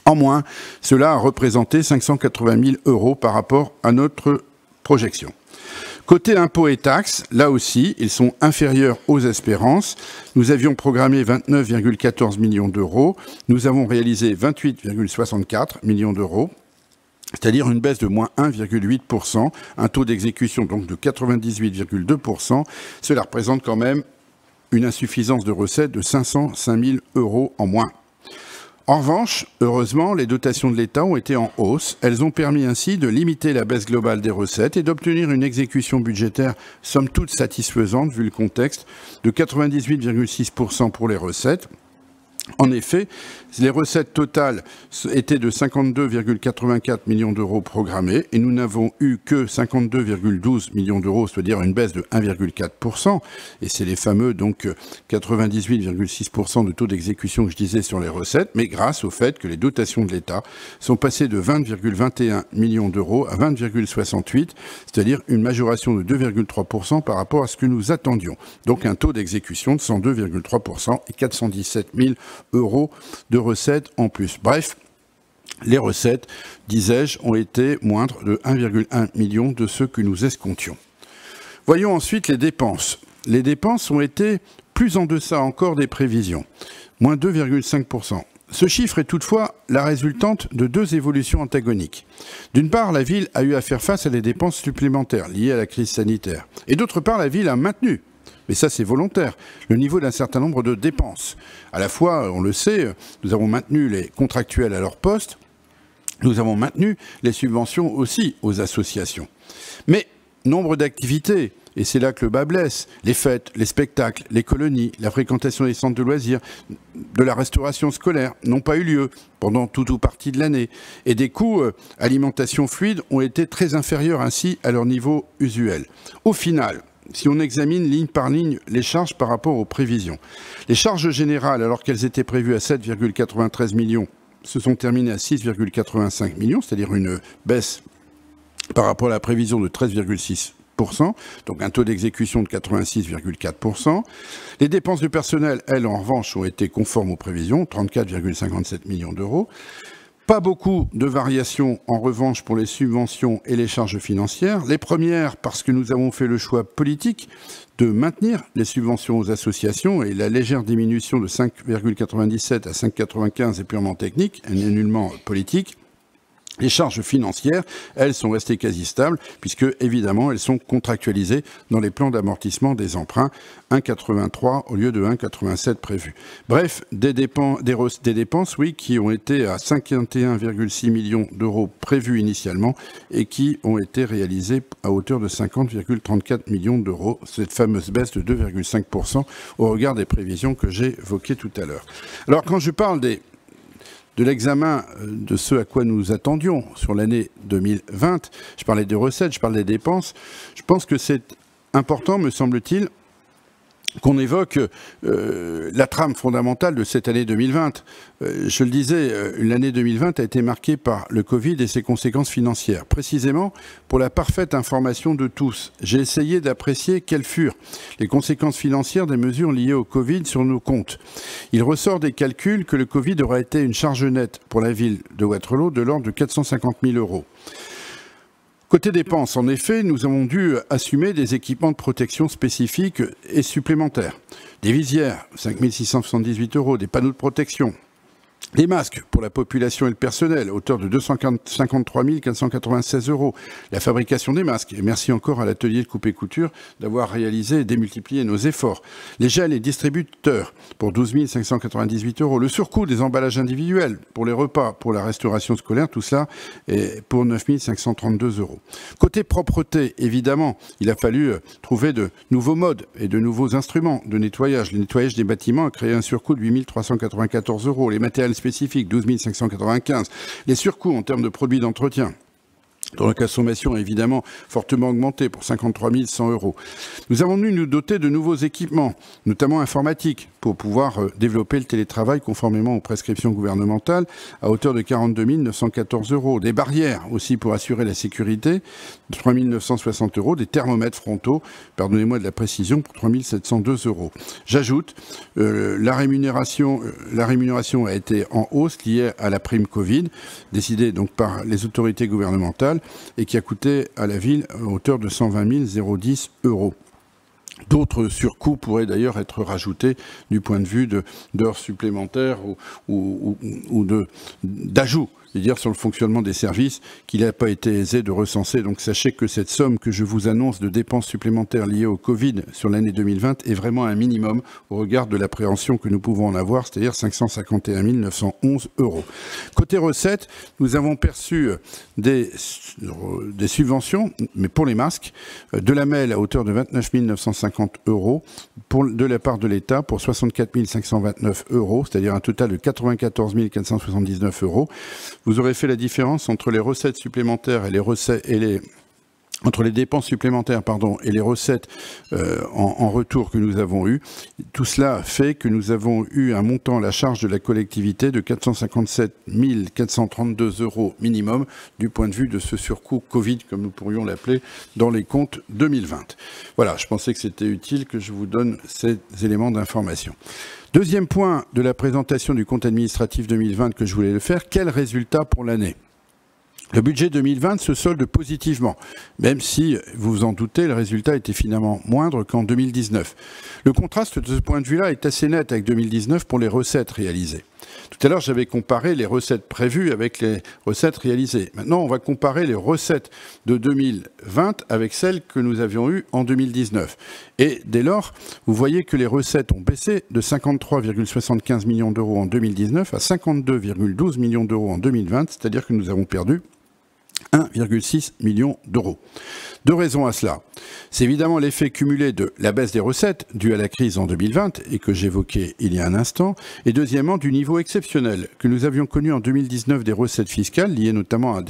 En moins, cela a représenté 580 000 euros par rapport à notre projection. Côté impôts et taxes, là aussi, ils sont inférieurs aux espérances. Nous avions programmé 29,14 millions d'euros. Nous avons réalisé 28,64 millions d'euros, c'est-à-dire une baisse de moins 1,8%, un taux d'exécution donc de 98,2%. Cela représente quand même une insuffisance de recettes de 505 000 euros en moins. En revanche, heureusement, les dotations de l'État ont été en hausse. Elles ont permis ainsi de limiter la baisse globale des recettes et d'obtenir une exécution budgétaire somme toute satisfaisante, vu le contexte, de 98,6% pour les recettes. En effet, les recettes totales étaient de 52,84 millions d'euros programmés et nous n'avons eu que 52,12 millions d'euros, c'est-à-dire une baisse de 1,4%. Et c'est les fameux donc 98,6% de taux d'exécution que je disais sur les recettes, mais grâce au fait que les dotations de l'État sont passées de 20,21 millions d'euros à 20,68, c'est-à-dire une majoration de 2,3% par rapport à ce que nous attendions. Donc un taux d'exécution de 102,3% et 417 000 euros de recettes en plus. Bref, les recettes, disais-je, ont été moindres de 1,1 million de ceux que nous escomptions. Voyons ensuite les dépenses. Les dépenses ont été plus en deçà encore des prévisions, moins 2,5%. Ce chiffre est toutefois la résultante de 2 évolutions antagoniques. D'une part, la ville a eu à faire face à des dépenses supplémentaires liées à la crise sanitaire. Et d'autre part, la ville a maintenu, mais ça c'est volontaire, le niveau d'un certain nombre de dépenses. À la fois, on le sait, nous avons maintenu les contractuels à leur poste, nous avons maintenu les subventions aussi aux associations. Mais nombre d'activités, et c'est là que le bas blesse, les fêtes, les spectacles, les colonies, la fréquentation des centres de loisirs, de la restauration scolaire n'ont pas eu lieu pendant toute ou partie de l'année. Et des coûts alimentation fluide ont été très inférieurs ainsi à leur niveau usuel. Au final, si on examine ligne par ligne les charges par rapport aux prévisions, les charges générales, alors qu'elles étaient prévues à 7,93 millions, se sont terminées à 6,85 millions, c'est-à-dire une baisse par rapport à la prévision de 13,6%, donc un taux d'exécution de 86,4%. Les dépenses de personnel, elles, en revanche, ont été conformes aux prévisions, 34,57 millions d'euros. Pas beaucoup de variations, en revanche, pour les subventions et les charges financières. Les premières, parce que nous avons fait le choix politique de maintenir les subventions aux associations et la légère diminution de 5,97 à 5,95 est purement technique, elle n'est nullement politique. Les charges financières, elles, sont restées quasi stables, puisque, évidemment, elles sont contractualisées dans les plans d'amortissement des emprunts, 1,83 au lieu de 1,87 prévu. Bref, des dépenses, oui, qui ont été à 51,6 millions d'euros prévus initialement et qui ont été réalisées à hauteur de 50,34 millions d'euros, cette fameuse baisse de 2,5% au regard des prévisions que j'ai évoquées tout à l'heure. Alors, quand je parle de l'examen de ce à quoi nous attendions sur l'année 2020. Je parlais des recettes, je parlais des dépenses. Je pense que c'est important, me semble-t-il, qu'on évoque la trame fondamentale de cette année 2020. Je le disais, l'année 2020 a été marquée par le Covid et ses conséquences financières. Précisément, pour la parfaite information de tous, j'ai essayé d'apprécier quelles furent les conséquences financières des mesures liées au Covid sur nos comptes. Il ressort des calculs que le Covid aurait été une charge nette pour la ville de Wattrelos de l'ordre de 450 000 euros. Côté dépenses, en effet, nous avons dû assumer des équipements de protection spécifiques et supplémentaires. Des visières, 5 678 euros, des panneaux de protection, des masques pour la population et le personnel, hauteur de 253 496 euros. La fabrication des masques, et merci encore à l'atelier de coupe et couture d'avoir réalisé et démultiplié nos efforts. Les gels et distributeurs pour 12 598 euros. Le surcoût des emballages individuels pour les repas, pour la restauration scolaire, tout cela est pour 9 532 euros. Côté propreté, évidemment, il a fallu trouver de nouveaux modes et de nouveaux instruments de nettoyage. Le nettoyage des bâtiments a créé un surcoût de 8 394 euros. Les matériels spécifiques, 12 595. Les surcoûts en termes de produits d'entretien, dont la consommation a évidemment fortement augmenté pour 53 100 euros. Nous avons dû nous doter de nouveaux équipements, notamment informatiques, pour pouvoir développer le télétravail conformément aux prescriptions gouvernementales à hauteur de 42 914 euros. Des barrières aussi pour assurer la sécurité, 3 960 euros. Des thermomètres frontaux, pardonnez-moi de la précision, pour 3 702 euros. J'ajoute, la rémunération a été en hausse liée à la prime Covid, décidée donc par les autorités gouvernementales, et qui a coûté à la ville à hauteur de 120 010 euros. D'autres surcoûts pourraient d'ailleurs être rajoutés du point de vue d'heures supplémentaires ou d'ajouts, c'est-à-dire sur le fonctionnement des services, qu'il n'a pas été aisé de recenser. Donc sachez que cette somme que je vous annonce de dépenses supplémentaires liées au Covid sur l'année 2020 est vraiment un minimum au regard de l'appréhension que nous pouvons en avoir, c'est-à-dire 551 911 euros. Côté recettes, nous avons perçu des subventions, mais pour les masques, de la MEL à hauteur de 29 950 euros de la part de l'État pour 64 529 euros, c'est-à-dire un total de 94 479 euros. Vous aurez fait la différence entre les recettes supplémentaires et entre les dépenses supplémentaires et les recettes en retour que nous avons eues. Tout cela fait que nous avons eu un montant à la charge de la collectivité de 457 432 euros minimum du point de vue de ce surcoût Covid, comme nous pourrions l'appeler, dans les comptes 2020. Voilà, je pensais que c'était utile que je vous donne ces éléments d'information. Deuxième point de la présentation du compte administratif 2020 que je voulais le faire, quel résultat pour l'année ? Le budget 2020 se solde positivement, même si, vous vous en doutez, le résultat était finalement moindre qu'en 2019. Le contraste de ce point de vue-là est assez net avec 2019 pour les recettes réalisées. Tout à l'heure, j'avais comparé les recettes prévues avec les recettes réalisées. Maintenant, on va comparer les recettes de 2020 avec celles que nous avions eues en 2019. Et dès lors, vous voyez que les recettes ont baissé de 53,75 millions d'euros en 2019 à 52,12 millions d'euros en 2020, c'est-à-dire que nous avons perdu 1,6 million d'euros. Deux raisons à cela. C'est évidemment l'effet cumulé de la baisse des recettes due à la crise en 2020 et que j'évoquais il y a un instant, et deuxièmement du niveau exceptionnel que nous avions connu en 2019 des recettes fiscales liées notamment à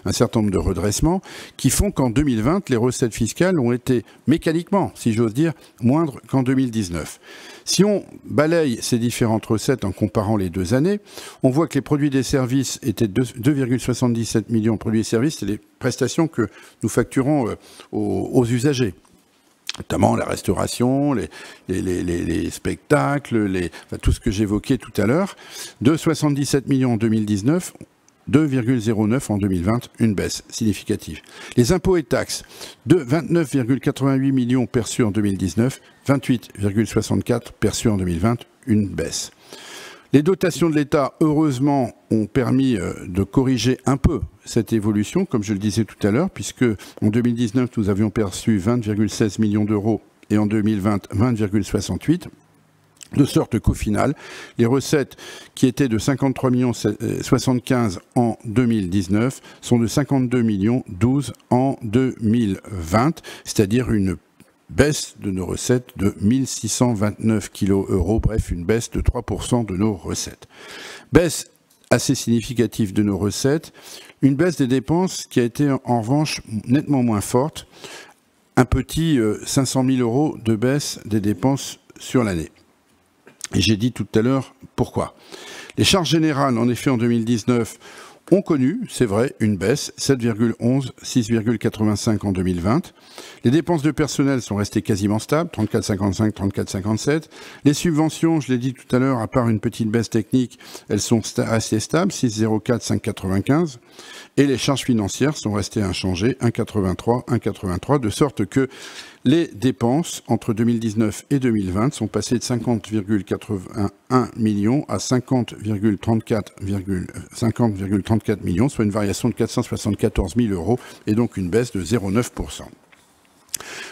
un certain nombre de redressements qui font qu'en 2020 les recettes fiscales ont été mécaniquement, si j'ose dire, moindres qu'en 2019. Si on balaye ces différentes recettes en comparant les deux années, on voit que les produits des services étaient 2,77 millions de produits et services, c'est les prestations que nous facturons aux usagers, notamment la restauration, les spectacles, tout ce que j'évoquais tout à l'heure, de 77 millions en 2019, 2,09 en 2020, une baisse significative. Les impôts et taxes, de 29,88 millions perçus en 2019, 28,64 perçus en 2020, une baisse. Les dotations de l'État, heureusement, ont permis de corriger un peu cette évolution, comme je le disais tout à l'heure, puisque en 2019, nous avions perçu 20,16 millions d'euros et en 2020, 20,68. De sorte qu'au final, les recettes qui étaient de 53 millions 75 en 2019 sont de 52 millions 12 en 2020, c'est-à-dire une baisse de nos recettes de 1629 kg, bref, une baisse de 3% de nos recettes. Baisse assez significative de nos recettes, une baisse des dépenses qui a été en revanche nettement moins forte, un petit 500 000 euros de baisse des dépenses sur l'année. Et j'ai dit tout à l'heure pourquoi. Les charges générales, en effet, en 2019, ont connu, c'est vrai, une baisse, 7,11, 6,85 en 2020. Les dépenses de personnel sont restées quasiment stables, 34,55, 34,57. Les subventions, je l'ai dit tout à l'heure, à part une petite baisse technique, elles sont assez stables, 6,04, 5,95. Et les charges financières sont restées inchangées, 1,83, 1,83, de sorte que les dépenses entre 2019 et 2020 sont passées de 50,81 millions à 50,34 millions, soit une variation de 474 000 euros et donc une baisse de 0,9%.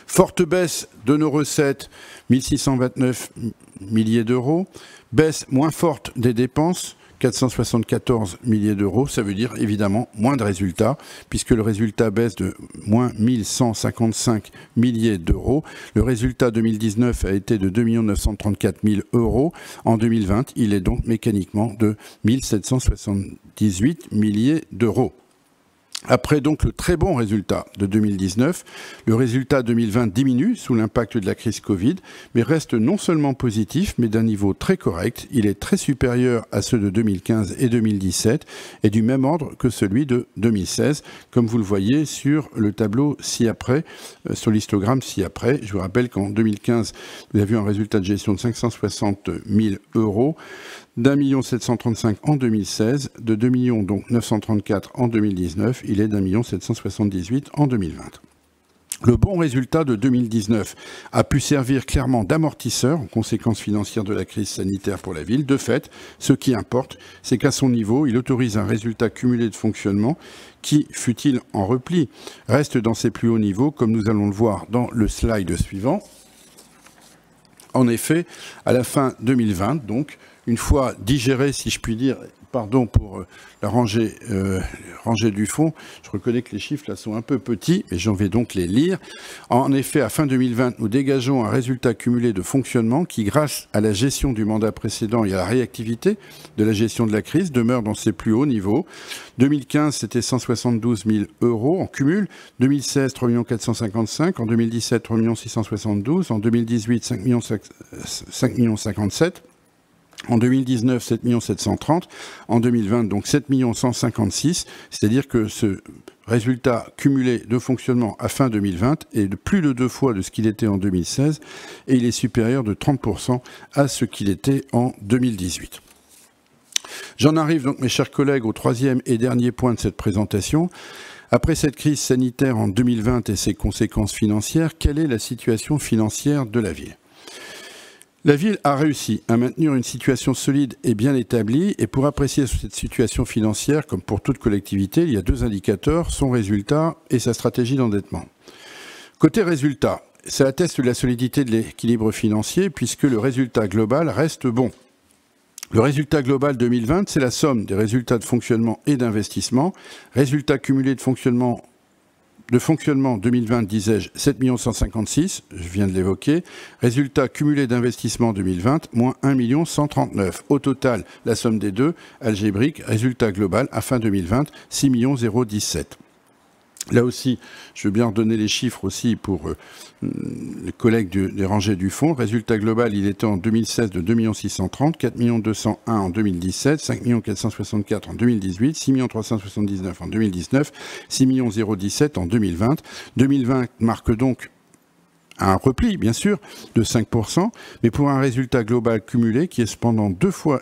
Forte baisse de nos recettes, 1629 milliers d'euros. Baisse moins forte des dépenses, 474 milliers d'euros, ça veut dire évidemment moins de résultats, puisque le résultat baisse de moins 1155 milliers d'euros. Le résultat 2019 a été de 2 934 000 euros. En 2020, il est donc mécaniquement de 1778 milliers d'euros. Après donc le très bon résultat de 2019, le résultat 2020 diminue sous l'impact de la crise Covid, mais reste non seulement positif, mais d'un niveau très correct. Il est très supérieur à ceux de 2015 et 2017 et du même ordre que celui de 2016, comme vous le voyez sur le tableau ci-après, sur l'histogramme ci-après. Je vous rappelle qu'en 2015, nous avions un résultat de gestion de 560 000 euros. d'1 735 000 en 2016, de 2 934 000 en 2019, il est d'1 778 000 en 2020. Le bon résultat de 2019 a pu servir clairement d'amortisseur aux conséquences financières de la crise sanitaire pour la ville. De fait, ce qui importe, c'est qu'à son niveau, il autorise un résultat cumulé de fonctionnement qui, fût-il en repli, reste dans ses plus hauts niveaux, comme nous allons le voir dans le slide suivant. En effet, à la fin 2020, donc, une fois digéré, si je puis dire, pardon pour la rangée du fond, je reconnais que les chiffres là sont un peu petits, mais j'en vais donc les lire. En effet, à fin 2020, nous dégageons un résultat cumulé de fonctionnement qui, grâce à la gestion du mandat précédent et à la réactivité de la gestion de la crise, demeure dans ses plus hauts niveaux. 2015, c'était 172 000 euros en cumul. 2016, 3 455 000. En 2017, 3 672 000. En 2018, 5 57 000. En 2019, 7 730 000. En 2020, donc 7 156 000. C'est-à-dire que ce résultat cumulé de fonctionnement à fin 2020 est de plus de 2 fois de ce qu'il était en 2016 et il est supérieur de 30% à ce qu'il était en 2018. J'en arrive donc, mes chers collègues, au troisième et dernier point de cette présentation. Après cette crise sanitaire en 2020 et ses conséquences financières, quelle est la situation financière de la ville ? La ville a réussi à maintenir une situation solide et bien établie, et pour apprécier cette situation financière, comme pour toute collectivité, il y a deux indicateurs, son résultat et sa stratégie d'endettement. Côté résultat, ça atteste de la solidité de l'équilibre financier, puisque le résultat global reste bon. Le résultat global 2020, c'est la somme des résultats de fonctionnement et d'investissement. Résultat cumulé de fonctionnement 2020, disais-je, 7 156 000, je viens de l'évoquer. Résultat cumulé d'investissement 2020, moins 1 139 000. Au total, la somme des deux, algébrique, résultat global à fin 2020, 6 017 000. Là aussi, je veux bien redonner les chiffres aussi pour les collègues des rangées du fonds. Résultat global, il était en 2016 de 2 630 000, 4 201 000 en 2017, 5 464 000 en 2018, 6 379 000 en 2019, 6 017 000 en 2020. 2020 marque donc un repli, bien sûr, de 5%, mais pour un résultat global cumulé qui est cependant 2,5 fois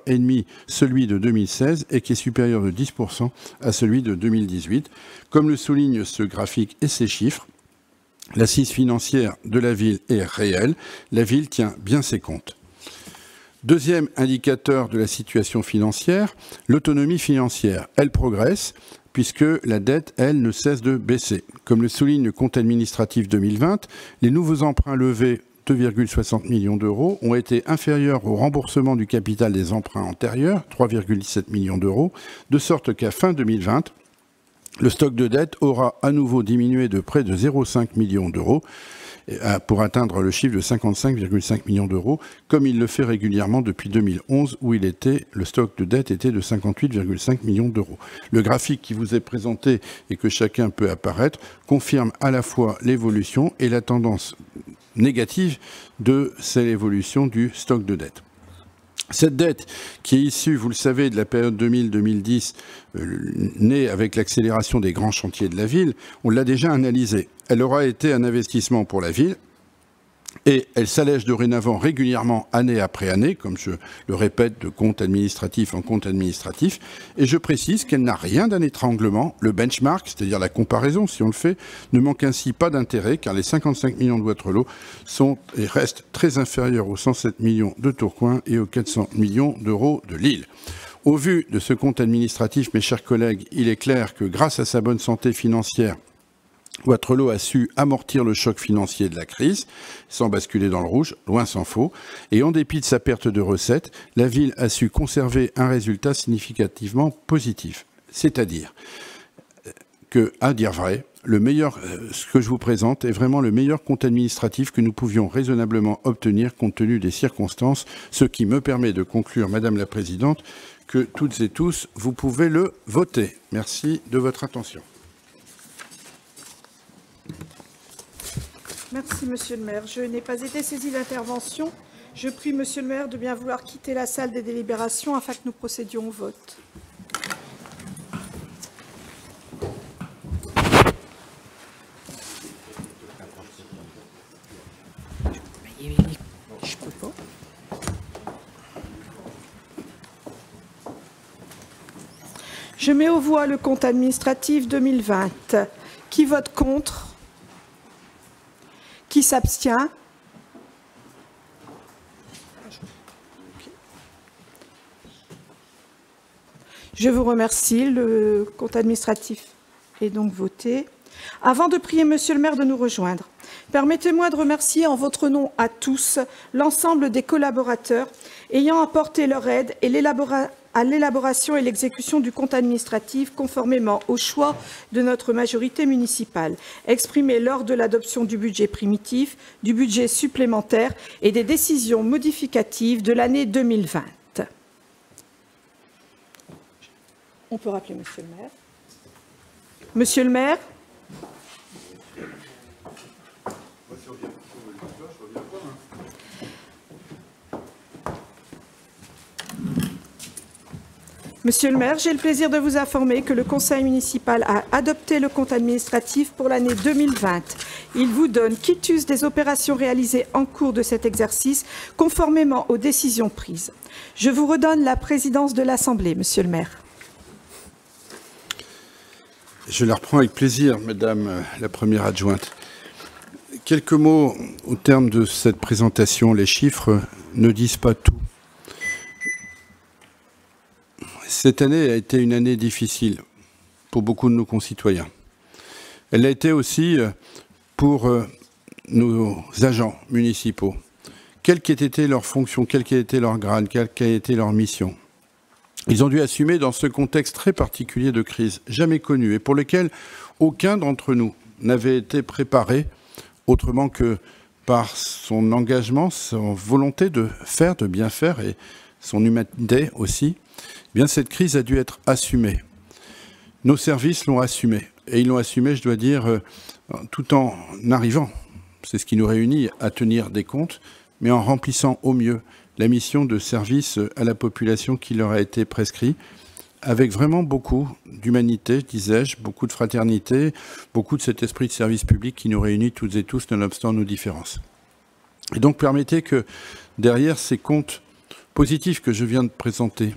celui de 2016 et qui est supérieur de 10% à celui de 2018. Comme le souligne ce graphique et ces chiffres, l'assise financière de la ville est réelle. La ville tient bien ses comptes. Deuxième indicateur de la situation financière, l'autonomie financière. Elle progresse puisque la dette, elle, ne cesse de baisser. Comme le souligne le compte administratif 2020, les nouveaux emprunts levés, 2,60 millions d'euros, ont été inférieurs au remboursement du capital des emprunts antérieurs, 3,17 millions d'euros, de sorte qu'à fin 2020, le stock de dette aura à nouveau diminué de près de 0,5 millions d'euros pour atteindre le chiffre de 55,5 millions d'euros, comme il le fait régulièrement depuis 2011, où le stock de dette était de 58,5 millions d'euros. Le graphique qui vous est présenté et que chacun peut apparaître confirme à la fois l'évolution et la tendance négative de cette évolution du stock de dette. Cette dette, qui est issue, vous le savez, de la période 2000-2010, née avec l'accélération des grands chantiers de la ville, on l'a déjà analysée. Elle aura été un investissement pour la ville et elle s'allège dorénavant régulièrement, année après année, comme je le répète, de compte administratif en compte administratif. Et je précise qu'elle n'a rien d'un étranglement. Le benchmark, c'est-à-dire la comparaison, si on le fait, ne manque ainsi pas d'intérêt, car les 55 millions de Waterloo sont et restent très inférieurs aux 107 millions de Tourcoing et aux 400 millions d'euros de Lille. Au vu de ce compte administratif, mes chers collègues, il est clair que grâce à sa bonne santé financière, Waterloo a su amortir le choc financier de la crise, sans basculer dans le rouge, loin s'en faut, et en dépit de sa perte de recettes, la ville a su conserver un résultat significativement positif. C'est-à-dire que, à dire vrai, ce que je vous présente est vraiment le meilleur compte administratif que nous pouvions raisonnablement obtenir compte tenu des circonstances, ce qui me permet de conclure, Madame la Présidente, que toutes et tous, vous pouvez le voter. Merci de votre attention. Merci, Monsieur le maire. Je n'ai pas été saisie d'intervention. Je prie Monsieur le maire de bien vouloir quitter la salle des délibérations afin que nous procédions au vote. Je mets aux voix le compte administratif 2020. Qui vote contre ? Qui s'abstient? Je vous remercie. Le compte administratif est donc voté. Avant de prier Monsieur le maire de nous rejoindre, permettez-moi de remercier en votre nom à tous l'ensemble des collaborateurs ayant apporté leur aide à l'élaboration et l'exécution du compte administratif conformément au choix de notre majorité municipale, exprimé lors de l'adoption du budget primitif, du budget supplémentaire et des décisions modificatives de l'année 2020. On peut rappeler Monsieur le maire. Monsieur le maire. Monsieur le maire, j'ai le plaisir de vous informer que le conseil municipal a adopté le compte administratif pour l'année 2020. Il vous donne quitus des opérations réalisées en cours de cet exercice conformément aux décisions prises. Je vous redonne la présidence de l'Assemblée, monsieur le maire. Je la reprends avec plaisir, Madame la première adjointe. Quelques mots au terme de cette présentation. Les chiffres ne disent pas tout. Cette année a été une année difficile pour beaucoup de nos concitoyens. Elle l'a été aussi pour nos agents municipaux. Quelle qu'ait été leur fonction, quelle qu'ait été leur grade, quelle qu'ait été leur mission. Ils ont dû assumer dans ce contexte très particulier de crise, jamais connu, et pour lequel aucun d'entre nous n'avait été préparé autrement que par son engagement, son volonté de faire, de bien faire, et son humanité aussi. Eh bien, cette crise a dû être assumée. Nos services l'ont assumée. Et ils l'ont assumée, je dois dire, tout en arrivant, c'est ce qui nous réunit, à tenir des comptes, mais en remplissant au mieux la mission de service à la population qui leur a été prescrite, avec vraiment beaucoup d'humanité, disais-je, beaucoup de fraternité, beaucoup de cet esprit de service public qui nous réunit toutes et tous, nonobstant nos différences. Et donc, permettez que, derrière ces comptes positifs que je viens de présenter,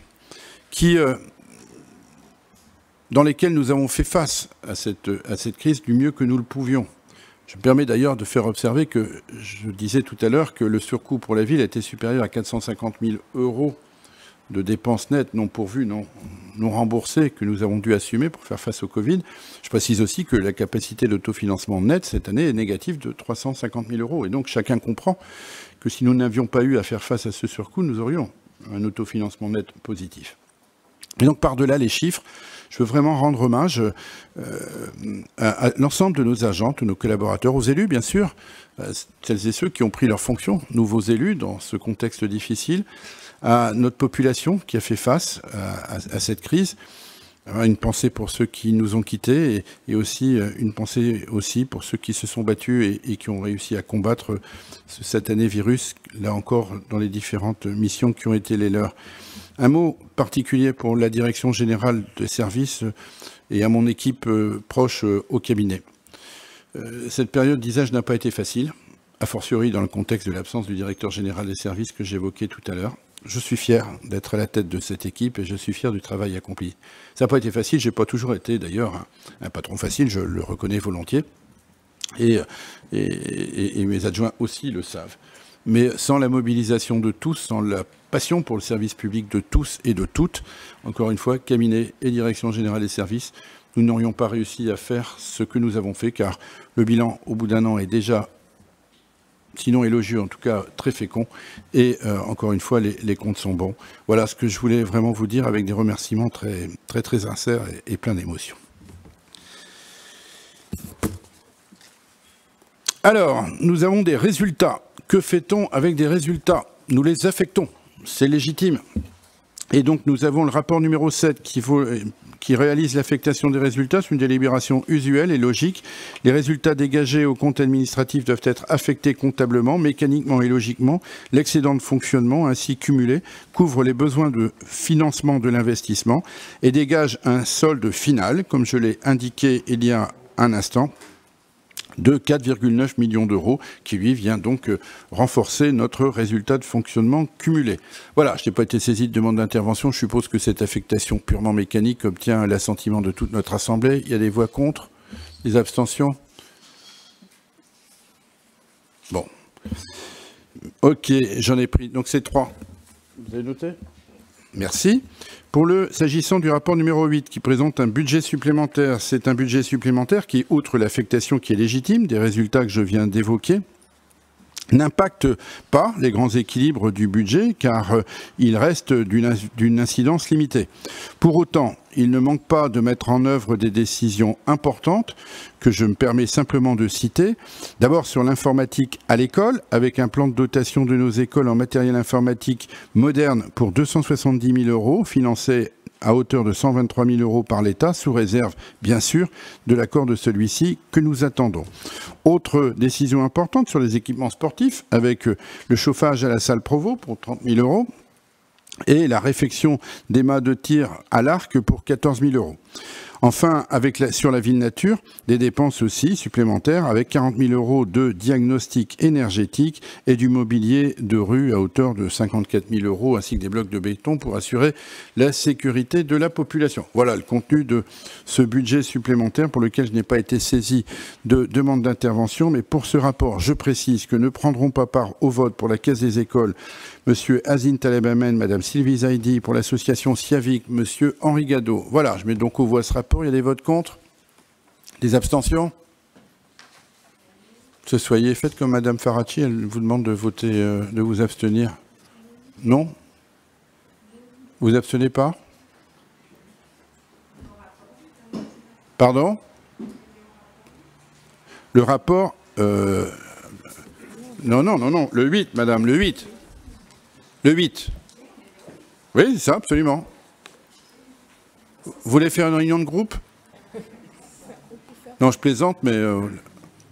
dans lesquels nous avons fait face à cette crise du mieux que nous le pouvions. Je me permets d'ailleurs de faire observer que je disais tout à l'heure que le surcoût pour la ville était supérieur à 450 000 € de dépenses nettes non pourvues, non remboursées, que nous avons dû assumer pour faire face au Covid. Je précise aussi que la capacité d'autofinancement net cette année est négative de 350 000 €. Et donc chacun comprend que si nous n'avions pas eu à faire face à ce surcoût, nous aurions un autofinancement net positif. Et donc par-delà les chiffres, je veux vraiment rendre hommage à l'ensemble de nos agents, de nos collaborateurs, aux élus bien sûr, celles et ceux qui ont pris leurs fonctions, nouveaux élus dans ce contexte difficile, à notre population qui a fait face à cette crise. Une pensée pour ceux qui nous ont quittés et aussi une pensée aussi pour ceux qui se sont battus et qui ont réussi à combattre ce satané virus, là encore dans les différentes missions qui ont été les leurs. Un mot particulier pour la direction générale des services et à mon équipe proche au cabinet. Cette période d'usage n'a pas été facile, a fortiori dans le contexte de l'absence du directeur général des services que j'évoquais tout à l'heure. Je suis fier d'être à la tête de cette équipe et je suis fier du travail accompli. Ça n'a pas été facile, je n'ai pas toujours été d'ailleurs un patron facile, je le reconnais volontiers. Et mes adjoints aussi le savent. Mais sans la mobilisation de tous, sans la passion pour le service public de tous et de toutes, encore une fois, cabinet et direction générale des services, nous n'aurions pas réussi à faire ce que nous avons fait, car le bilan, au bout d'un an, est déjà, sinon élogieux, en tout cas très fécond, et encore une fois, les comptes sont bons. Voilà ce que je voulais vraiment vous dire avec des remerciements très, très, très sincères et pleins d'émotions. Alors, nous avons des résultats. Que fait-on avec des résultats? Nous les affectons, c'est légitime. Et donc nous avons le rapport numéro 7 qui réalise l'affectation des résultats. C'est une délibération usuelle et logique. Les résultats dégagés au compte administratif doivent être affectés comptablement, mécaniquement et logiquement. L'excédent de fonctionnement ainsi cumulé couvre les besoins de financement de l'investissement et dégage un solde final, comme je l'ai indiqué il y a un instant, de 4,9 millions d'euros, qui lui vient donc renforcer notre résultat de fonctionnement cumulé. Voilà, je n'ai pas été saisi de demande d'intervention. Je suppose que cette affectation purement mécanique obtient l'assentiment de toute notre Assemblée. Il y a des voix contre, des abstentions? Bon. Ok, j'en ai pris. Donc c'est 3. Vous avez noté? Merci. S'agissant du rapport numéro 8 qui présente un budget supplémentaire, c'est un budget supplémentaire qui, outre l'affectation qui est légitime, des résultats que je viens d'évoquer, n'impacte pas les grands équilibres du budget car il reste d'une incidence limitée. Pour autant, il ne manque pas de mettre en œuvre des décisions importantes que je me permets simplement de citer. D'abord sur l'informatique à l'école, avec un plan de dotation de nos écoles en matériel informatique moderne pour 270 000 €, financé à hauteur de 123 000 € par l'État, sous réserve, bien sûr, de l'accord de celui-ci que nous attendons. Autre décision importante sur les équipements sportifs, avec le chauffage à la salle Provo pour 30 000 € et la réfection des mâts de tir à l'arc pour 14 000 €. Enfin, sur la ville nature, des dépenses aussi supplémentaires avec 40 000 € de diagnostic énergétique et du mobilier de rue à hauteur de 54 000 € ainsi que des blocs de béton pour assurer la sécurité de la population. Voilà le contenu de ce budget supplémentaire pour lequel je n'ai pas été saisi de demande d'intervention. Mais pour ce rapport, je précise que ne prendront pas part au vote pour la Caisse des écoles Monsieur Azine Taleb Amen, Madame Sylvie Zaidi, pour l'association Siavic, Monsieur Henri Gadot. Voilà, je mets donc aux voix ce rapport. Il y a des votes contre? Des abstentions? Soyez, faites comme Madame Faraci, elle vous demande de voter, de vous abstenir. Non? Vous abstenez pas? Pardon? Le rapport... Non, le 8, Madame, le 8. Le 8. Oui, c'est ça, absolument. Vous voulez faire une réunion de groupe? Non, je plaisante, mais...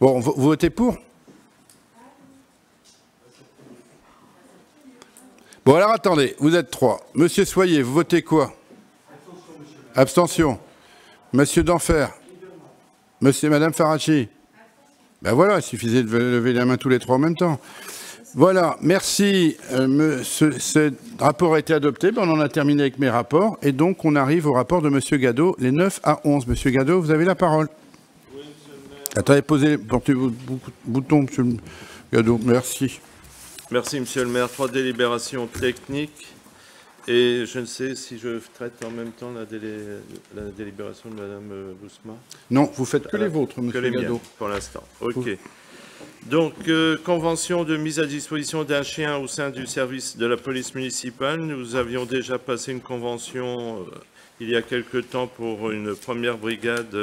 Bon, vous votez pour? Bon, alors attendez, vous êtes 3. Monsieur Soyer, vous votez quoi? Abstention. Monsieur Denfer? Monsieur et Madame Faraci? Ben voilà, il suffisait de lever la main tous les 3 en même temps. Voilà, merci. Ce rapport a été adopté. On en a terminé avec mes rapports. Et donc, on arrive au rapport de Monsieur Gadot, les 9 à 11. Monsieur Gadot, vous avez la parole. Attendez, portez votre bouton, monsieur Gadot. Merci. Merci, monsieur le maire. 3 délibérations techniques. Et je ne sais si je traite en même temps la délibération de madame Bousma. Non, vous faites que les vôtres, monsieur Gadot. Miennes, pour l'instant. OK. Donc, convention de mise à disposition d'un chien au sein du service de la police municipale. Nous avions déjà passé une convention il y a quelque temps pour une première brigade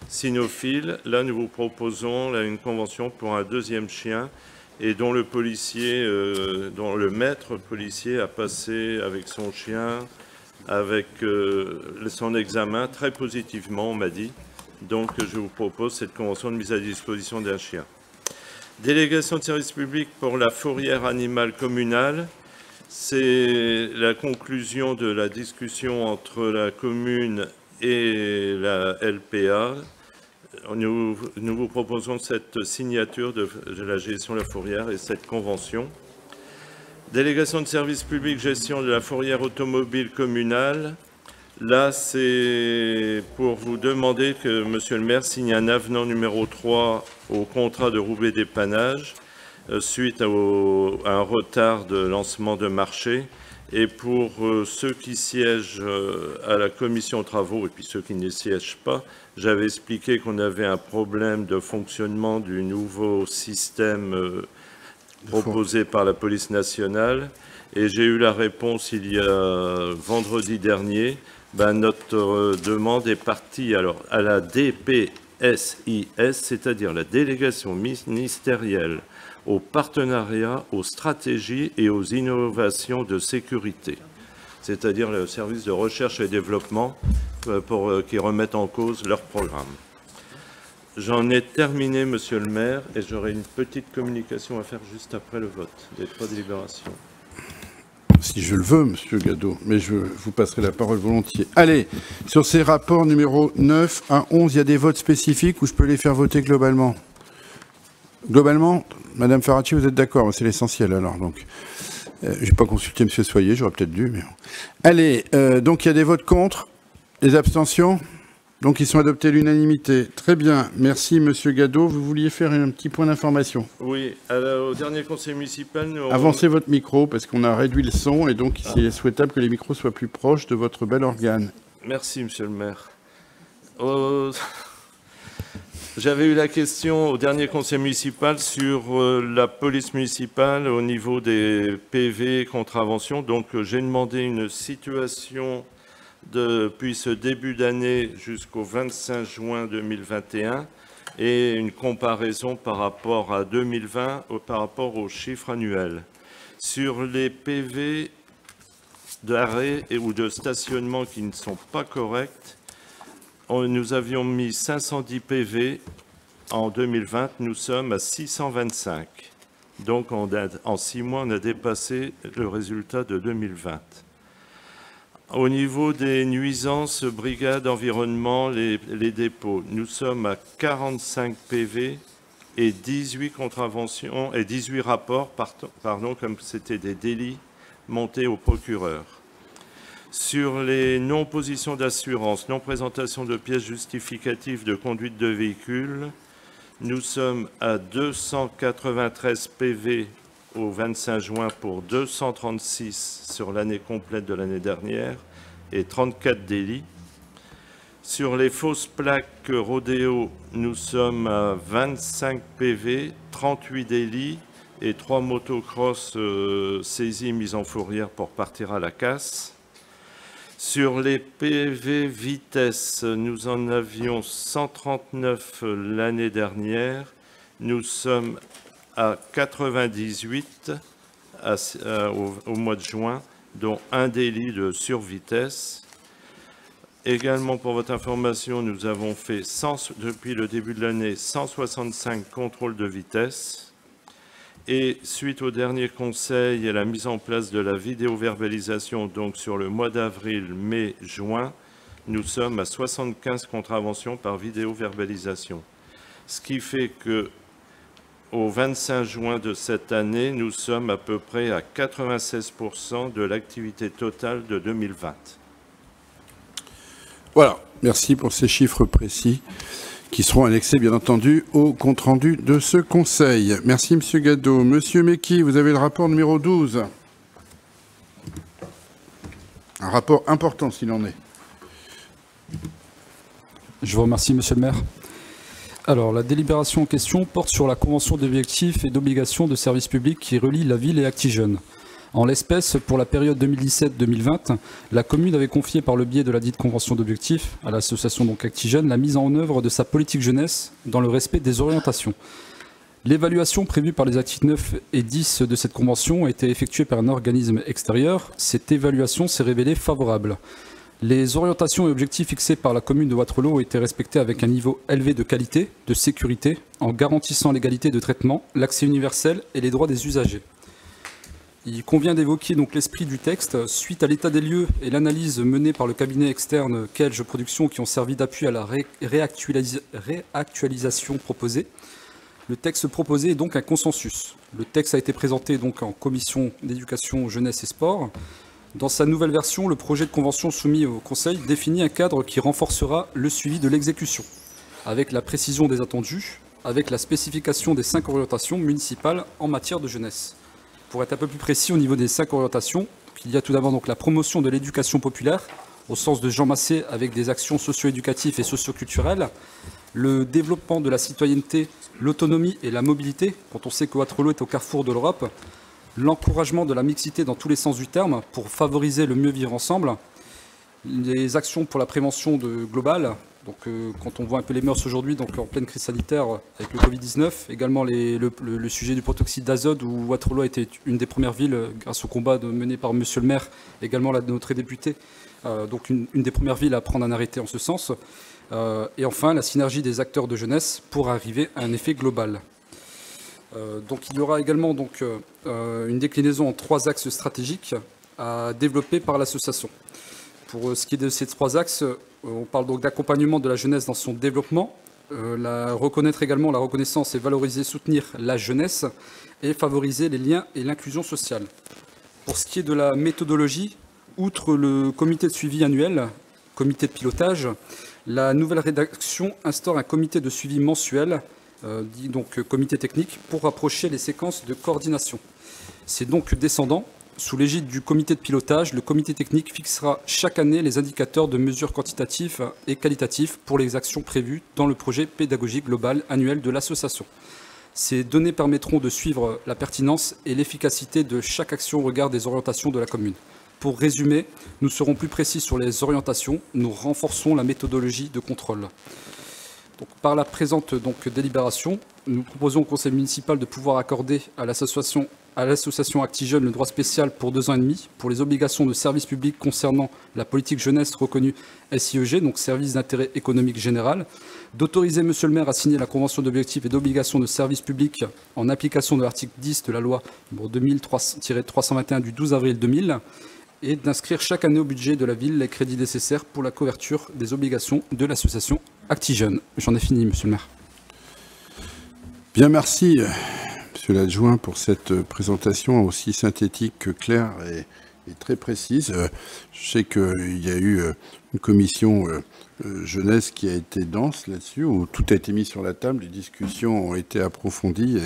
cynophile. Là, nous vous proposons une convention pour un deuxième chien et dont le policier, dont le maître policier a passé avec son chien, avec son examen très positivement, on m'a dit. Donc, je vous propose cette convention de mise à disposition d'un chien. Délégation de service public pour la fourrière animale communale. C'est la conclusion de la discussion entre la commune et la LPA. Nous vous proposons cette signature de la gestion de la fourrière et cette convention. Délégation de service public, gestion de la fourrière automobile communale. Là, c'est pour vous demander que monsieur le maire signe un avenant numéro 3 au contrat de Roubaix dépannage suite à un retard de lancement de marché. Et pour ceux qui siègent à la commission travaux et puis ceux qui ne siègent pas, j'avais expliqué qu'on avait un problème de fonctionnement du nouveau système proposé par la police nationale. Et j'ai eu la réponse il y a vendredi dernier. Notre demande est partie alors à la DPSIS, c'est-à-dire la délégation ministérielle aux partenariats, aux stratégies et aux innovations de sécurité, c'est-à-dire le service de recherche et développement qui remettent en cause leur programme. J'en ai terminé, monsieur le maire, et j'aurai une petite communication à faire juste après le vote des 3 délibérations. Si je le veux, monsieur Gadot, mais je vous passerai la parole volontiers. Allez, sur ces rapports numéro 9 à 11, il y a des votes spécifiques ou je peux les faire voter globalement? Globalement, madame Faracci, vous êtes d'accord? C'est l'essentiel alors. Donc, je n'ai pas consulté monsieur Soyer, j'aurais peut-être dû. Mais... Allez, donc il y a des votes contre, des abstentions. Donc ils sont adoptés à l'unanimité. Très bien, merci monsieur Gadot. Vous vouliez faire un petit point d'information? Oui, au dernier conseil municipal... Nous Avancez votre micro parce qu'on a réduit le son et donc il est souhaitable que les micros soient plus proches de votre bel organe. Merci monsieur le maire. J'avais eu la question au dernier conseil municipal sur la police municipale au niveau des PV contraventions. Donc j'ai demandé une situation depuis ce début d'année jusqu'au 25 juin 2021 et une comparaison par rapport à 2020 par rapport aux chiffres annuels. Sur les PV d'arrêt ou de stationnement qui ne sont pas corrects, nous avions mis 510 PV en 2020, nous sommes à 625. Donc en 6 mois, on a dépassé le résultat de 2020. Au niveau des nuisances, brigade environnement, les dépôts, nous sommes à 45 PV et 18 contraventions et 18 rapports, pardon, comme c'était des délits montés au procureur. Sur les non-positions d'assurance, non-présentation de pièces justificatives de conduite de véhicule, nous sommes à 293 PV au 25 juin pour 236 sur l'année complète de l'année dernière et 34 délits. Sur les fausses plaques rodéo, nous sommes à 25 PV, 38 délits et 3 motocross saisis mis en fourrière pour partir à la casse. Sur les PV vitesse, nous en avions 139 l'année dernière. Nous sommes à 98 au mois de juin, dont un délit de survitesse. Également, pour votre information, nous avons fait, depuis le début de l'année, 165 contrôles de vitesse. Et suite au dernier conseil et à la mise en place de la vidéoverbalisation, donc sur le mois d'avril, mai, juin, nous sommes à 75 contraventions par vidéoverbalisation. Ce qui fait que au 25 juin de cette année, nous sommes à peu près à 96% de l'activité totale de 2020. Voilà, merci pour ces chiffres précis qui seront annexés, bien entendu, au compte-rendu de ce Conseil. Merci, Monsieur Gadot. Monsieur Mecky, vous avez le rapport numéro 12. Un rapport important, s'il en est. Je vous remercie, Monsieur le maire. Alors, la délibération en question porte sur la convention d'objectifs et d'obligations de service public qui relie la ville et Actigene. En l'espèce, pour la période 2017-2020, la commune avait confié par le biais de la dite convention d'objectifs à l'association donc Actigene la mise en œuvre de sa politique jeunesse dans le respect des orientations. L'évaluation prévue par les articles 9 et 10 de cette convention a été effectuée par un organisme extérieur. Cette évaluation s'est révélée favorable. Les orientations et objectifs fixés par la commune de Wattrelos ont été respectés avec un niveau élevé de qualité, de sécurité, en garantissant l'égalité de traitement, l'accès universel et les droits des usagers. Il convient d'évoquer donc l'esprit du texte. Suite à l'état des lieux et l'analyse menée par le cabinet externe Kelge Productions qui ont servi d'appui à la réactualisation proposée, le texte proposé est donc un consensus. Le texte a été présenté donc en commission d'éducation, jeunesse et sport. Dans sa nouvelle version, le projet de convention soumis au Conseil définit un cadre qui renforcera le suivi de l'exécution, avec la précision des attendus, avec la spécification des 5 orientations municipales en matière de jeunesse. Pour être un peu plus précis au niveau des 5 orientations, il y a tout d'abord donc la promotion de l'éducation populaire, au sens de Jean Massé, avec des actions socio-éducatives et socio-culturelles, le développement de la citoyenneté, l'autonomie et la mobilité, quand on sait que Wattrelos est au carrefour de l'Europe, l'encouragement de la mixité dans tous les sens du terme pour favoriser le mieux vivre ensemble, les actions pour la prévention globale, donc quand on voit un peu les mœurs aujourd'hui, donc en pleine crise sanitaire avec le Covid-19, également le sujet du protoxyde d'azote où Wattrelos a été une des premières villes grâce au combat mené par Monsieur le maire, également notre député, donc une des premières villes à prendre un arrêté en ce sens, et enfin la synergie des acteurs de jeunesse pour arriver à un effet global. Donc il y aura également donc, une déclinaison en 3 axes stratégiques à développer par l'association. Pour ce qui est de ces 3 axes, on parle donc d'accompagnement de la jeunesse dans son développement, reconnaître également la reconnaissance et valoriser, soutenir la jeunesse et favoriser les liens et l'inclusion sociale. Pour ce qui est de la méthodologie, outre le comité de suivi annuel, comité de pilotage, la nouvelle rédaction instaure un comité de suivi mensuel dit donc comité technique, pour rapprocher les séquences de coordination. C'est donc descendant. Sous l'égide du comité de pilotage, le comité technique fixera chaque année les indicateurs de mesures quantitatives et qualitatives pour les actions prévues dans le projet pédagogique global annuel de l'association. Ces données permettront de suivre la pertinence et l'efficacité de chaque action au regard des orientations de la commune. Pour résumer, nous serons plus précis sur les orientations, nous renforçons la méthodologie de contrôle. Donc, par la présente délibération, nous proposons au conseil municipal de pouvoir accorder à l'association Actigene le droit spécial pour 2 ans et demi pour les obligations de service public concernant la politique jeunesse reconnue SIEG, donc service d'intérêt économique général, d'autoriser Monsieur le maire à signer la convention d'objectifs et d'obligations de service public en application de l'article 10 de la loi 2000-321 du 12 avril 2000 et d'inscrire chaque année au budget de la ville les crédits nécessaires pour la couverture des obligations de l'association Actigene. J'en ai fini, Monsieur le maire. Bien, merci, Monsieur l'adjoint, pour cette présentation aussi synthétique que claire et très précise. Je sais qu'il y a eu une commission jeunesse qui a été dense là-dessus, où tout a été mis sur la table, les discussions ont été approfondies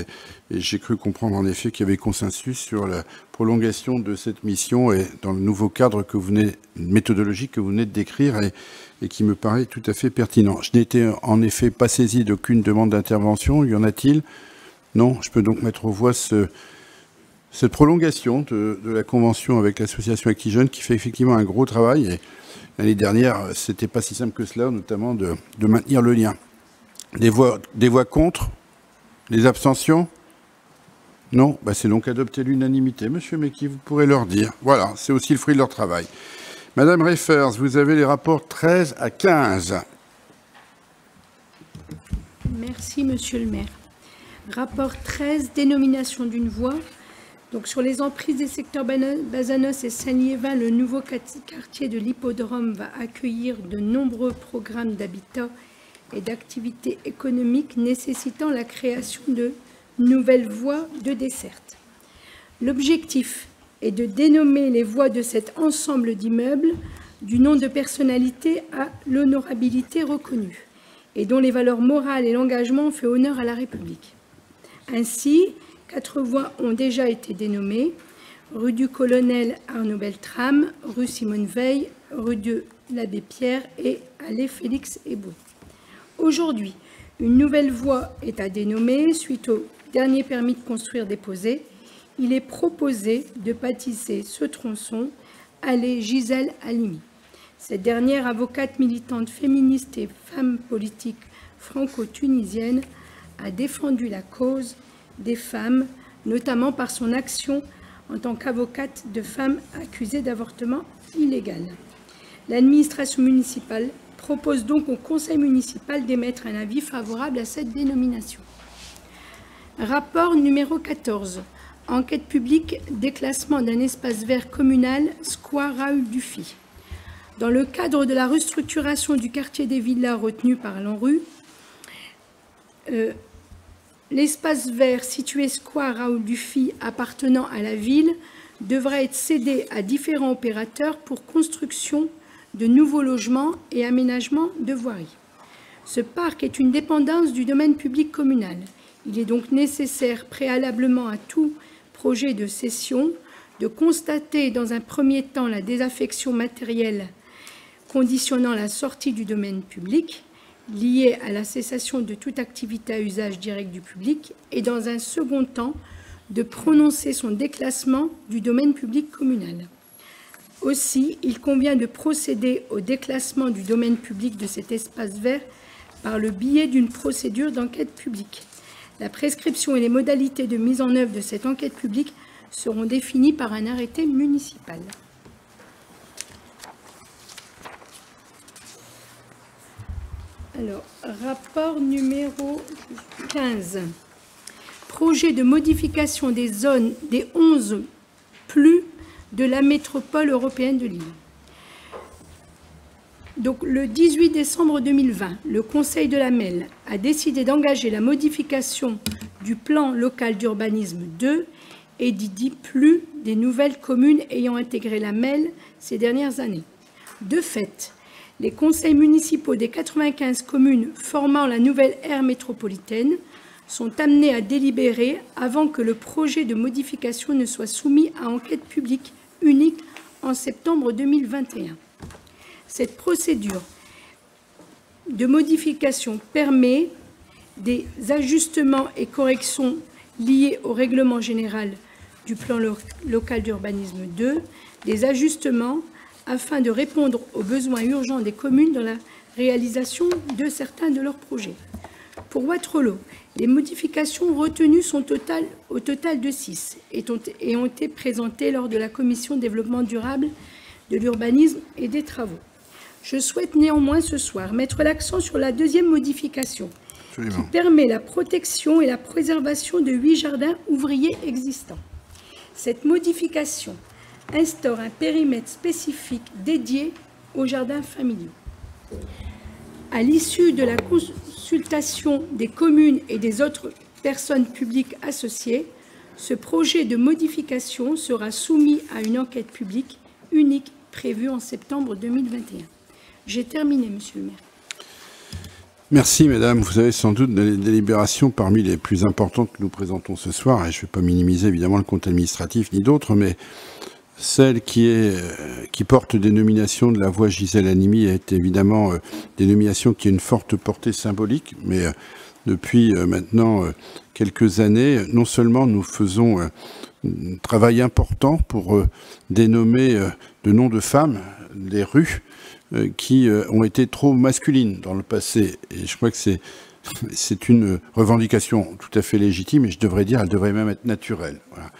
et j'ai cru comprendre en effet qu'il y avait consensus sur la prolongation de cette mission et dans le nouveau cadre méthodologique que vous venez de décrire et qui me paraît tout à fait pertinent. Je n'étais en effet pas saisi d'aucune demande d'intervention. Y en a-t-il? Non. Je peux donc mettre aux voix cette prolongation de la convention avec l'association Actigene qui fait effectivement un gros travail. Et l'année dernière, c'était pas si simple que cela, notamment de maintenir le lien. Des voix contre? Des abstentions? Non, c'est donc adopté l'unanimité. Monsieur Mecky, vous pourrez leur dire. Voilà, c'est aussi le fruit de leur travail. Madame Reifers, vous avez les rapports 13 à 15. Merci, Monsieur le maire. Rapport 13, dénomination d'une voie. Donc, sur les emprises des secteurs Bazanos et Saint-Liévin, le nouveau quartier de l'Hippodrome va accueillir de nombreux programmes d'habitat et d'activités économiques nécessitant la création de nouvelles voies de desserte. L'objectif est de dénommer les voies de cet ensemble d'immeubles du nom de personnalité à l'honorabilité reconnue. et dont les valeurs morales et l'engagement ont fait honneur à la République. Ainsi, 4 voies ont déjà été dénommées: rue du Colonel Arnaud Beltrame, rue Simone Veil, rue de l'Abbé Pierre et allée Félix Éboué. Aujourd'hui, une nouvelle voie est à dénommer suite au dernier permis de construire déposé. Il est proposé de baptiser ce tronçon allée Gisèle Halimi. Cette dernière, avocate militante féministe et femme politique franco-tunisienne, a défendu la cause des femmes, notamment par son action en tant qu'avocate de femmes accusées d'avortement illégal. L'administration municipale propose donc au conseil municipal d'émettre un avis favorable à cette dénomination. Rapport numéro 14. Enquête publique, déclassement d'un espace vert communal, square Raoul Dufy. Dans le cadre de la restructuration du quartier des Villas retenu par l'ANRU, l'espace vert situé square Raoul Dufy appartenant à la ville devra être cédé à différents opérateurs pour construction de nouveaux logements et aménagement de voiries. Ce parc est une dépendance du domaine public communal. Il est donc nécessaire, préalablement à tout projet de cession, de constater dans un premier temps la désaffection matérielle conditionnant la sortie du domaine public, liée à la cessation de toute activité à usage direct du public, et dans un second temps, de prononcer son déclassement du domaine public communal. Aussi, il convient de procéder au déclassement du domaine public de cet espace vert par le biais d'une procédure d'enquête publique. La prescription et les modalités de mise en œuvre de cette enquête publique seront définies par un arrêté municipal. Alors, rapport numéro 15. Projet de modification des zones des 11 plus de la métropole européenne de Lille. Donc, le 18 décembre 2020, le Conseil de la MEL a décidé d'engager la modification du plan local d'urbanisme 2 et dit plus des nouvelles communes ayant intégré la MEL ces dernières années. De fait, les conseils municipaux des 95 communes formant la nouvelle aire métropolitaine sont amenés à délibérer avant que le projet de modification ne soit soumis à enquête publique unique en septembre 2021. Cette procédure de modification permet des ajustements et corrections liés au règlement général du plan local d'urbanisme 2, des ajustements afin de répondre aux besoins urgents des communes dans la réalisation de certains de leurs projets. Pour Wattrelos, les modifications retenues sont au total de 6 et ont été présentées lors de la commission développement durable de l'urbanisme et des travaux. Je souhaite néanmoins ce soir mettre l'accent sur la deuxième modification qui permet la protection et la préservation de 8 jardins ouvriers existants. Cette modification instaure un périmètre spécifique dédié aux jardins familiaux. À l'issue de la consultation des communes et des autres personnes publiques associées, ce projet de modification sera soumis à une enquête publique unique prévue en septembre 2021. J'ai terminé, Monsieur le maire. Merci, madame. Vous avez sans doute des délibérations parmi les plus importantes que nous présentons ce soir, et je ne vais pas minimiser évidemment le compte administratif ni d'autres, mais celle qui porte dénomination de la voie Gisèle Halimi est évidemment dénomination qui a une forte portée symbolique, mais depuis maintenant quelques années, non seulement nous faisons un travail important pour dénommer de noms de femmes des rues qui ont été trop masculines dans le passé, et je crois que c'est une revendication tout à fait légitime, et je devrais dire, elle devrait même être naturelle. Voilà.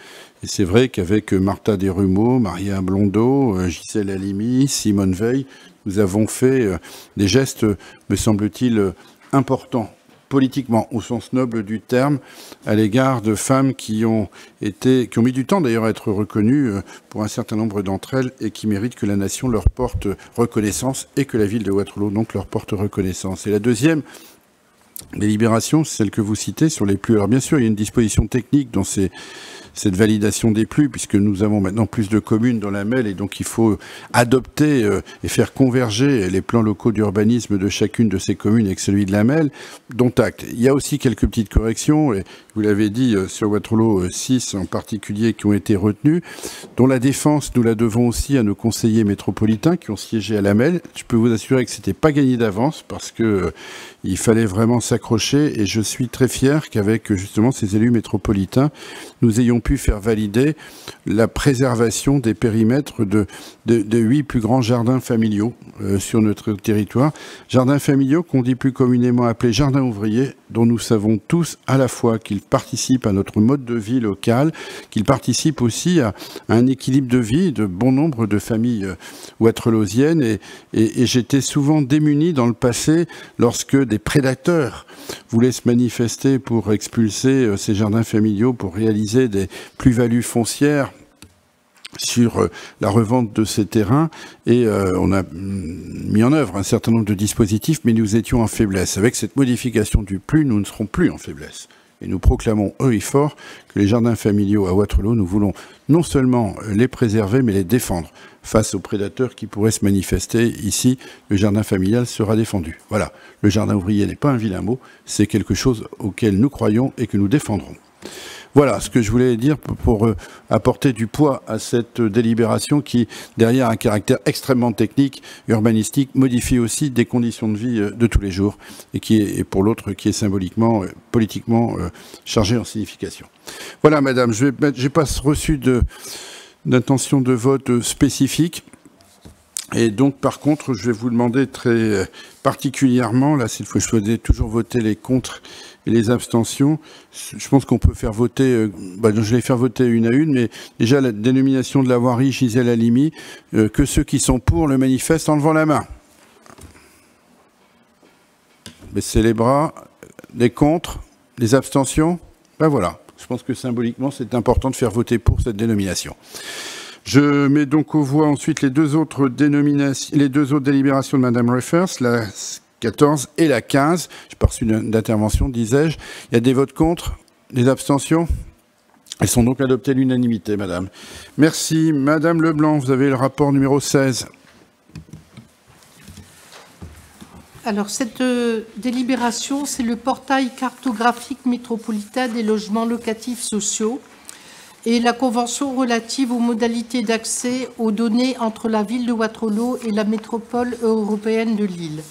Et c'est vrai qu'avec Martha Desrumeaux, Maria Blondeau, Gisèle Halimi, Simone Veil, nous avons fait des gestes, me semble-t-il, importants, politiquement, au sens noble du terme, à l'égard de femmes qui ont mis du temps d'ailleurs à être reconnues pour un certain nombre d'entre elles, et qui méritent que la nation leur porte reconnaissance, et que la ville de Wattrelos donc leur porte reconnaissance. Et la deuxième délibération, celle que vous citez sur les plus. Alors bien sûr, il y a une disposition technique dans ces cette validation des PLU, puisque nous avons maintenant plus de communes dans la MEL, et donc il faut adopter et faire converger les plans locaux d'urbanisme de chacune de ces communes avec celui de la MEL, dont acte. Il y a aussi quelques petites corrections, et vous l'avez dit, sur Waterloo 6 en particulier, qui ont été retenues, dont la défense, nous la devons aussi à nos conseillers métropolitains qui ont siégé à la MEL. Je peux vous assurer que c'était pas gagné d'avance, parce que il fallait vraiment s'accrocher, et je suis très fier qu'avec justement ces élus métropolitains, nous ayons pu faire valider la préservation des périmètres de 8 plus grands jardins familiaux sur notre territoire. Jardins familiaux qu'on dit plus communément appelés jardins ouvriers, dont nous savons tous à la fois qu'ils participent à notre mode de vie local, qu'ils participent aussi à un équilibre de vie de bon nombre de familles waterlosiennes. Et j'étais souvent démuni dans le passé lorsque des prédateurs voulaient se manifester pour expulser ces jardins familiaux, pour réaliser des plus-values foncières sur la revente de ces terrains, et on a mis en œuvre un certain nombre de dispositifs, mais nous étions en faiblesse. Avec cette modification du PLU, nous ne serons plus en faiblesse. Et nous proclamons haut et fort que les jardins familiaux à Waterloo, nous voulons non seulement les préserver, mais les défendre face aux prédateurs qui pourraient se manifester ici. Le jardin familial sera défendu. Voilà, le jardin ouvrier n'est pas un vilain mot, c'est quelque chose auquel nous croyons et que nous défendrons. Voilà ce que je voulais dire pour apporter du poids à cette délibération qui, derrière un caractère extrêmement technique, urbanistique, modifie aussi des conditions de vie de tous les jours, et qui est, pour l'autre, qui est symboliquement, politiquement chargée en signification. Voilà, madame, je n'ai pas reçu d'intention de vote spécifique. Et donc, par contre, je vais vous demander très particulièrement, là, cette fois, je souhaitais toujours voter les contre et les abstentions. Je pense qu'on peut faire voter, je vais faire voter une à une, mais déjà, la dénomination de la voirie Gisèle Halimi, que ceux qui sont pour le manifeste en levant la main. Baissez les bras. Les contre, les abstentions. Ben voilà. Je pense que symboliquement, c'est important de faire voter pour cette dénomination. Je mets donc aux voix ensuite les deux autres délibérations de Madame Reffers, la 14 et la 15. Je n'ai pas reçu d'intervention, disais-je. Il y a des votes contre, des abstentions. Elles sont donc adoptées à l'unanimité, madame. Merci. Madame Leblanc, vous avez le rapport numéro 16. Alors, cette délibération, c'est le portail cartographique métropolitain des logements locatifs sociaux et la convention relative aux modalités d'accès aux données entre la ville de Waterloo et la métropole européenne de Lille.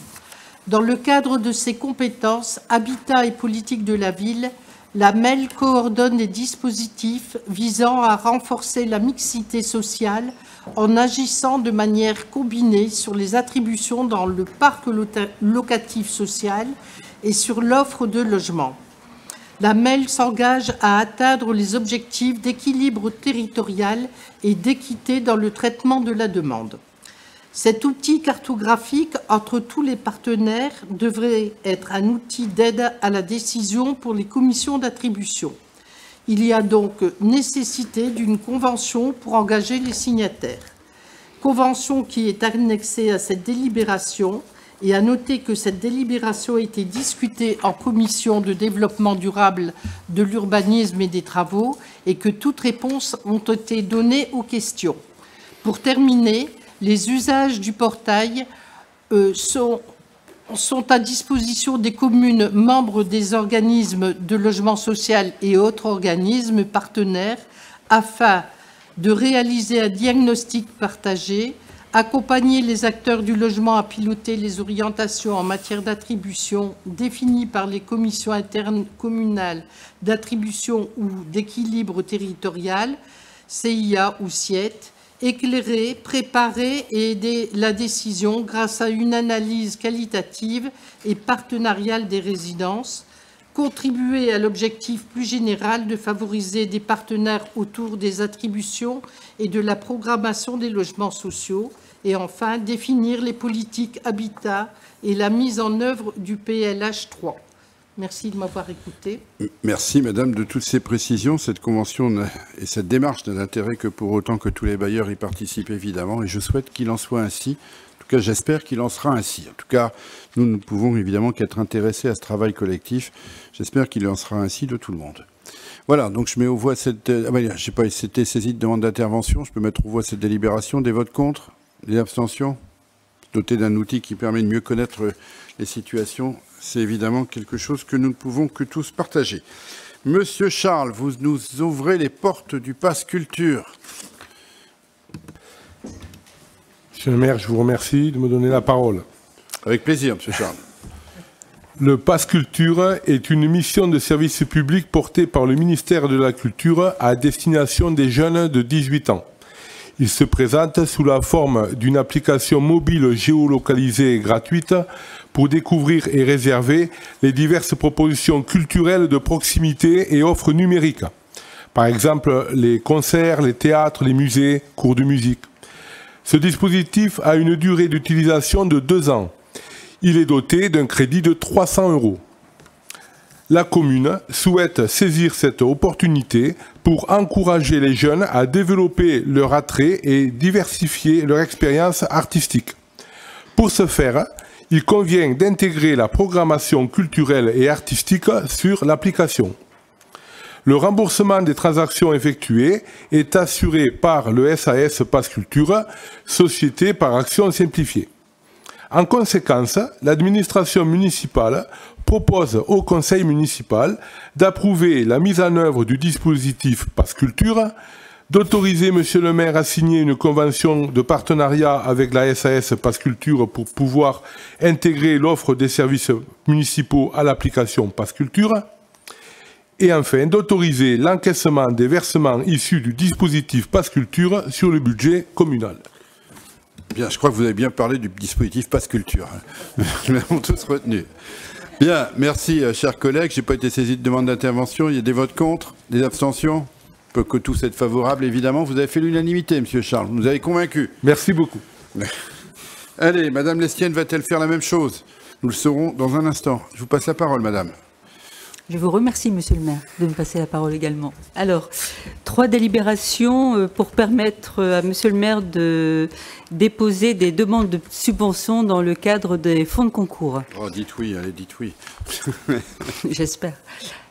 Dans le cadre de ses compétences Habitat et politique de la ville, la MEL coordonne des dispositifs visant à renforcer la mixité sociale en agissant de manière combinée sur les attributions dans le parc locatif social et sur l'offre de logement. La MEL s'engage à atteindre les objectifs d'équilibre territorial et d'équité dans le traitement de la demande. Cet outil cartographique entre tous les partenaires devrait être un outil d'aide à la décision pour les commissions d'attribution. Il y a donc nécessité d'une convention pour engager les signataires. Convention qui est annexée à cette délibération, et à noter que cette délibération a été discutée en commission de développement durable de l'urbanisme et des travaux et que toutes réponses ont été données aux questions. Pour terminer, les usages du portail sont à disposition des communes membres des organismes de logement social et autres organismes partenaires afin de réaliser un diagnostic partagé, accompagner les acteurs du logement à piloter les orientations en matière d'attribution définies par les commissions internes communales d'attribution ou d'équilibre territorial, CIA ou SIET, éclairer, préparer et aider la décision grâce à une analyse qualitative et partenariale des résidences, contribuer à l'objectif plus général de favoriser des partenaires autour des attributions et de la programmation des logements sociaux, et enfin définir les politiques habitat et la mise en œuvre du PLH 3. Merci de m'avoir écouté. Merci, madame, de toutes ces précisions. Cette convention et cette démarche n'a d'intérêt que pour autant que tous les bailleurs y participent, évidemment, et je souhaite qu'il en soit ainsi. En tout cas, j'espère qu'il en sera ainsi. En tout cas, nous ne pouvons évidemment qu'être intéressés à ce travail collectif. J'espère qu'il en sera ainsi de tout le monde. Voilà, donc je mets aux voix cette... je sais pas, c'était saisi de demande d'intervention. Je peux mettre aux voix cette délibération. Des votes contre? Des abstentions? Doté d'un outil qui permet de mieux connaître les situations, c'est évidemment quelque chose que nous ne pouvons que tous partager. Monsieur Charles, vous nous ouvrez les portes du Pass Culture. Monsieur le maire, je vous remercie de me donner la parole. Avec plaisir, monsieur Charles. Le Pass Culture est une mission de service public portée par le ministère de la Culture à destination des jeunes de 18 ans. Il se présente sous la forme d'une application mobile géolocalisée et gratuite pour découvrir et réserver les diverses propositions culturelles de proximité et offres numériques. Par exemple, les concerts, les théâtres, les musées, cours de musique. Ce dispositif a une durée d'utilisation de 2 ans. Il est doté d'un crédit de 300 €. La commune souhaite saisir cette opportunité pour encourager les jeunes à développer leur attrait et diversifier leur expérience artistique. Pour ce faire, il convient d'intégrer la programmation culturelle et artistique sur l'application. Le remboursement des transactions effectuées est assuré par le SAS Pass Culture, société par action simplifiée. En conséquence, l'administration municipale propose au conseil municipal d'approuver la mise en œuvre du dispositif Pass Culture, d'autoriser monsieur le maire à signer une convention de partenariat avec la SAS Pass Culture pour pouvoir intégrer l'offre des services municipaux à l'application Pass Culture, et enfin d'autoriser l'encaissement des versements issus du dispositif Pass Culture sur le budget communal. Bien, je crois que vous avez bien parlé du dispositif Pass Culture. Nous l'avons tous retenu. Bien, merci, chers collègues. Je n'ai pas été saisi de demande d'intervention. Il y a des votes contre, des abstentions. On peut que tous être favorables, évidemment. Vous avez fait l'unanimité, monsieur Charles. Vous nous avez convaincus. Merci beaucoup. Allez, madame Lestienne va-t-elle faire la même chose? Nous le saurons dans un instant. Je vous passe la parole, madame. Je vous remercie, monsieur le maire, de me passer la parole également. Alors, 3 délibérations pour permettre à monsieur le maire de déposer des demandes de subventions dans le cadre des fonds de concours. Oh, dites oui, allez, dites oui. J'espère.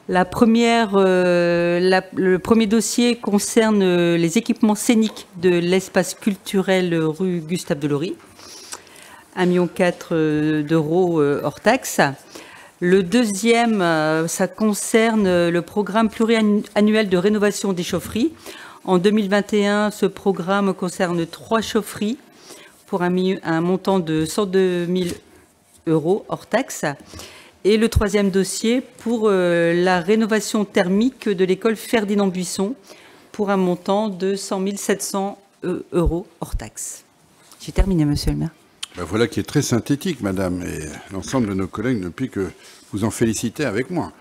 La première, le premier dossier concerne les équipements scéniques de l'espace culturel rue Gustave Delory. 1,4 million € hors taxe. Le deuxième, ça concerne le programme pluriannuel de rénovation des chaufferies. En 2021, ce programme concerne 3 chaufferies pour un montant de 102 000 € hors taxe. Et le troisième dossier pour la rénovation thermique de l'école Ferdinand Buisson pour un montant de 100 700 € hors taxe. J'ai terminé, monsieur le maire. Ben voilà qui est très synthétique, madame, et l'ensemble de nos collègues ne peut que vous en féliciter avec moi.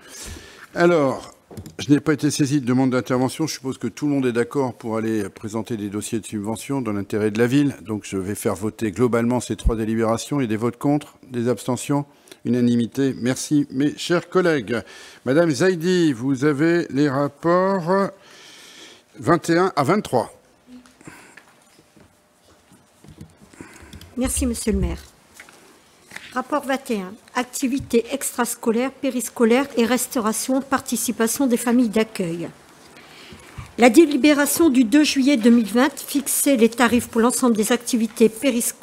Alors, je n'ai pas été saisi de demande d'intervention. Je suppose que tout le monde est d'accord pour aller présenter des dossiers de subvention dans l'intérêt de la ville. Donc, je vais faire voter globalement ces 3 délibérations. Il y a des votes contre, des abstentions, unanimité. Merci, mes chers collègues. Madame Zaidi, vous avez les rapports 21 à 23. Merci, monsieur le maire. Rapport 21. Activités extrascolaires, périscolaires et restauration, participation des familles d'accueil. La délibération du 2 juillet 2020 fixait les tarifs pour l'ensemble des activités péri-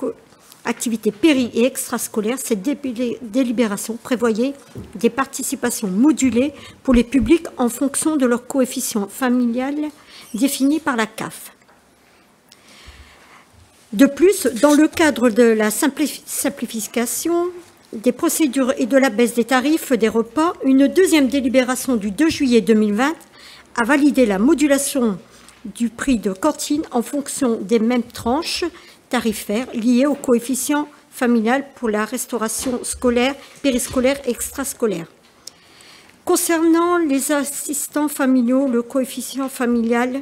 et extrascolaires. Cette délibération prévoyait des participations modulées pour les publics en fonction de leur coefficient familial défini par la CAF. De plus, dans le cadre de la simplification des procédures et de la baisse des tarifs des repas, une deuxième délibération du 2 juillet 2020 a validé la modulation du prix de cantine en fonction des mêmes tranches tarifaires liées au coefficient familial pour la restauration scolaire, périscolaire et extrascolaire. Concernant les assistants familiaux, le coefficient familial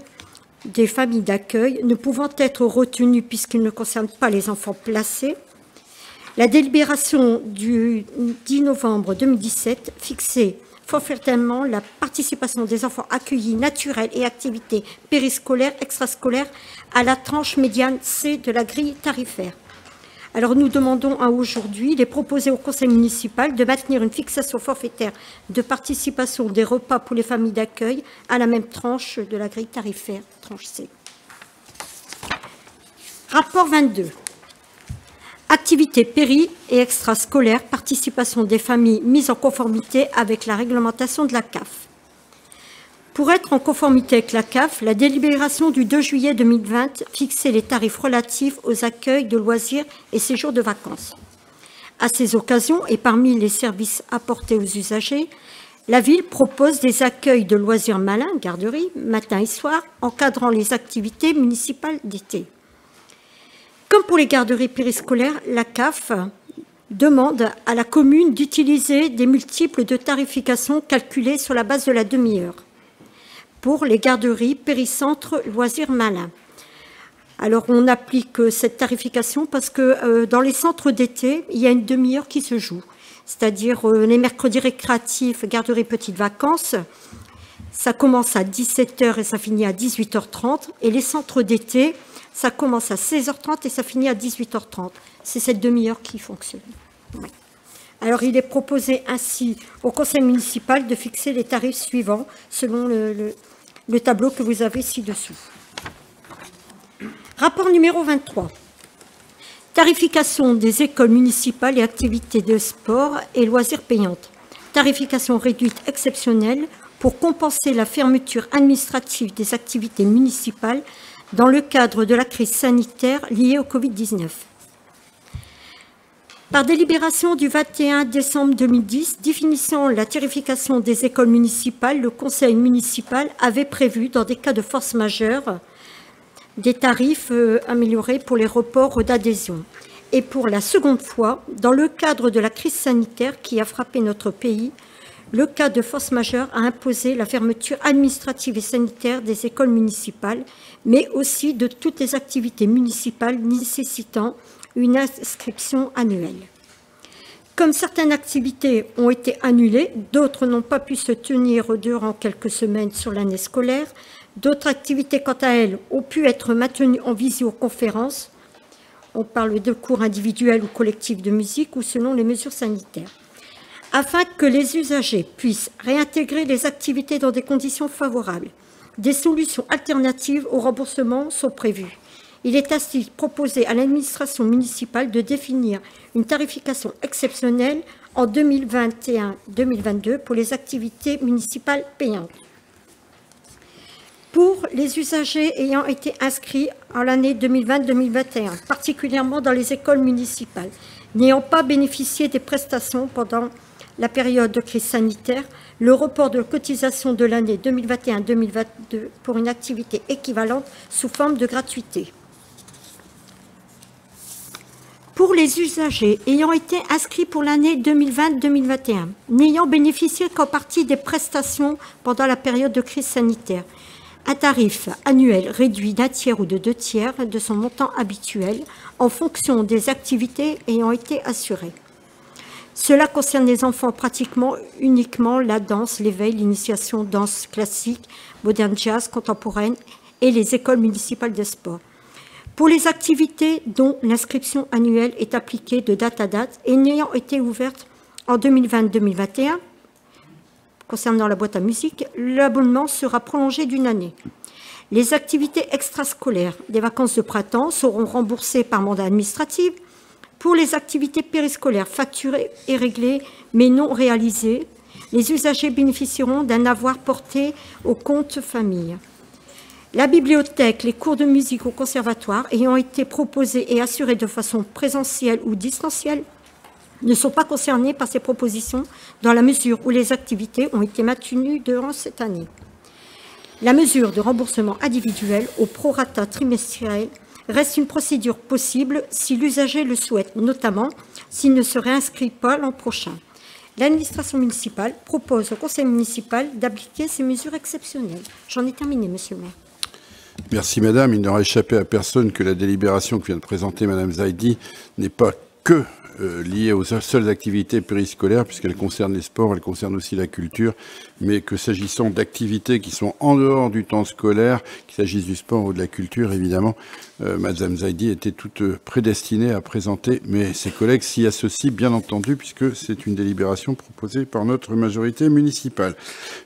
des familles d'accueil ne pouvant être retenu puisqu'il ne concerne pas les enfants placés, La délibération du 10 novembre 2017 fixait forfaitairement la participation des enfants accueillis naturels et activités périscolaires, extrascolaires à la tranche médiane C de la grille tarifaire. Alors nous demandons à aujourd'hui, il est proposé au conseil municipal de maintenir une fixation forfaitaire de participation des repas pour les familles d'accueil à la même tranche de la grille tarifaire, tranche C. Rapport 22. Activités péri- et extrascolaires, participation des familles mises en conformité avec la réglementation de la CAF. Pour être en conformité avec la CAF, la délibération du 2 juillet 2020 fixait les tarifs relatifs aux accueils de loisirs et séjours de vacances. À ces occasions, et parmi les services apportés aux usagers, la ville propose des accueils de loisirs malins, garderies, matin et soir, encadrant les activités municipales d'été. Comme pour les garderies périscolaires, la CAF demande à la commune d'utiliser des multiples de tarification calculés sur la base de la demi-heure pour les garderies péricentres loisirs malins. Alors, on applique cette tarification parce que dans les centres d'été, il y a une demi-heure qui se joue. C'est-à-dire les mercredis récréatifs, garderies petites vacances, ça commence à 17h et ça finit à 18h30. Et les centres d'été, ça commence à 16h30 et ça finit à 18h30. C'est cette demi-heure qui fonctionne. Ouais. Alors, il est proposé ainsi au conseil municipal de fixer les tarifs suivants selon le tableau que vous avez ci-dessous. Rapport numéro 23. Tarification des écoles municipales et activités de sport et loisirs payantes. Tarification réduite exceptionnelle pour compenser la fermeture administrative des activités municipales dans le cadre de la crise sanitaire liée au Covid-19. Par délibération du 21 décembre 2010, définissant la tarification des écoles municipales, le conseil municipal avait prévu, dans des cas de force majeure, des tarifs améliorés pour les reports d'adhésion. Et pour la seconde fois, dans le cadre de la crise sanitaire qui a frappé notre pays, le cas de force majeure a imposé la fermeture administrative et sanitaire des écoles municipales, mais aussi de toutes les activités municipales nécessitant une inscription annuelle. Comme certaines activités ont été annulées, d'autres n'ont pas pu se tenir durant quelques semaines sur l'année scolaire, d'autres activités, quant à elles, ont pu être maintenues en visioconférence. On parle de cours individuels ou collectifs de musique ou selon les mesures sanitaires. Afin que les usagers puissent réintégrer les activités dans des conditions favorables, des solutions alternatives au remboursement sont prévues. Il est ainsi proposé à l'administration municipale de définir une tarification exceptionnelle en 2021-2022 pour les activités municipales payantes. Pour les usagers ayant été inscrits en l'année 2020-2021, particulièrement dans les écoles municipales, n'ayant pas bénéficié des prestations pendant la période de crise sanitaire, le report de cotisation de l'année 2021-2022 pour une activité équivalente sous forme de gratuité. Pour les usagers ayant été inscrits pour l'année 2020-2021, n'ayant bénéficié qu'en partie des prestations pendant la période de crise sanitaire, un tarif annuel réduit d'un tiers ou de 2 tiers de son montant habituel en fonction des activités ayant été assurées. Cela concerne les enfants pratiquement uniquement la danse, l'éveil, l'initiation danse classique, moderne jazz, contemporaine et les écoles municipales de sport. Pour les activités dont l'inscription annuelle est appliquée de date à date et n'ayant été ouvertes en 2020-2021, concernant la boîte à musique, l'abonnement sera prolongé d'1 année. Les activités extrascolaires des vacances de printemps seront remboursées par mandat administratif. Pour les activités périscolaires facturées et réglées, mais non réalisées, les usagers bénéficieront d'un avoir porté au compte famille. La bibliothèque, les cours de musique au conservatoire ayant été proposés et assurés de façon présentielle ou distancielle ne sont pas concernés par ces propositions dans la mesure où les activités ont été maintenues durant cette année. La mesure de remboursement individuel au prorata trimestriel reste une procédure possible si l'usager le souhaite, notamment s'il ne se réinscrit pas l'an prochain. L'administration municipale propose au conseil municipal d'appliquer ces mesures exceptionnelles. J'en ai terminé, monsieur le maire. Merci madame. Il n'aura échappé à personne que la délibération que vient de présenter madame Zaidi n'est pas que liées aux seules activités périscolaires, puisqu'elles concernent les sports, elles concernent aussi la culture, mais que s'agissant d'activités qui sont en dehors du temps scolaire, qu'il s'agisse du sport ou de la culture, évidemment, Madame Zaidi était toute prédestinée à présenter, mais ses collègues s'y associent, bien entendu, puisque c'est une délibération proposée par notre majorité municipale.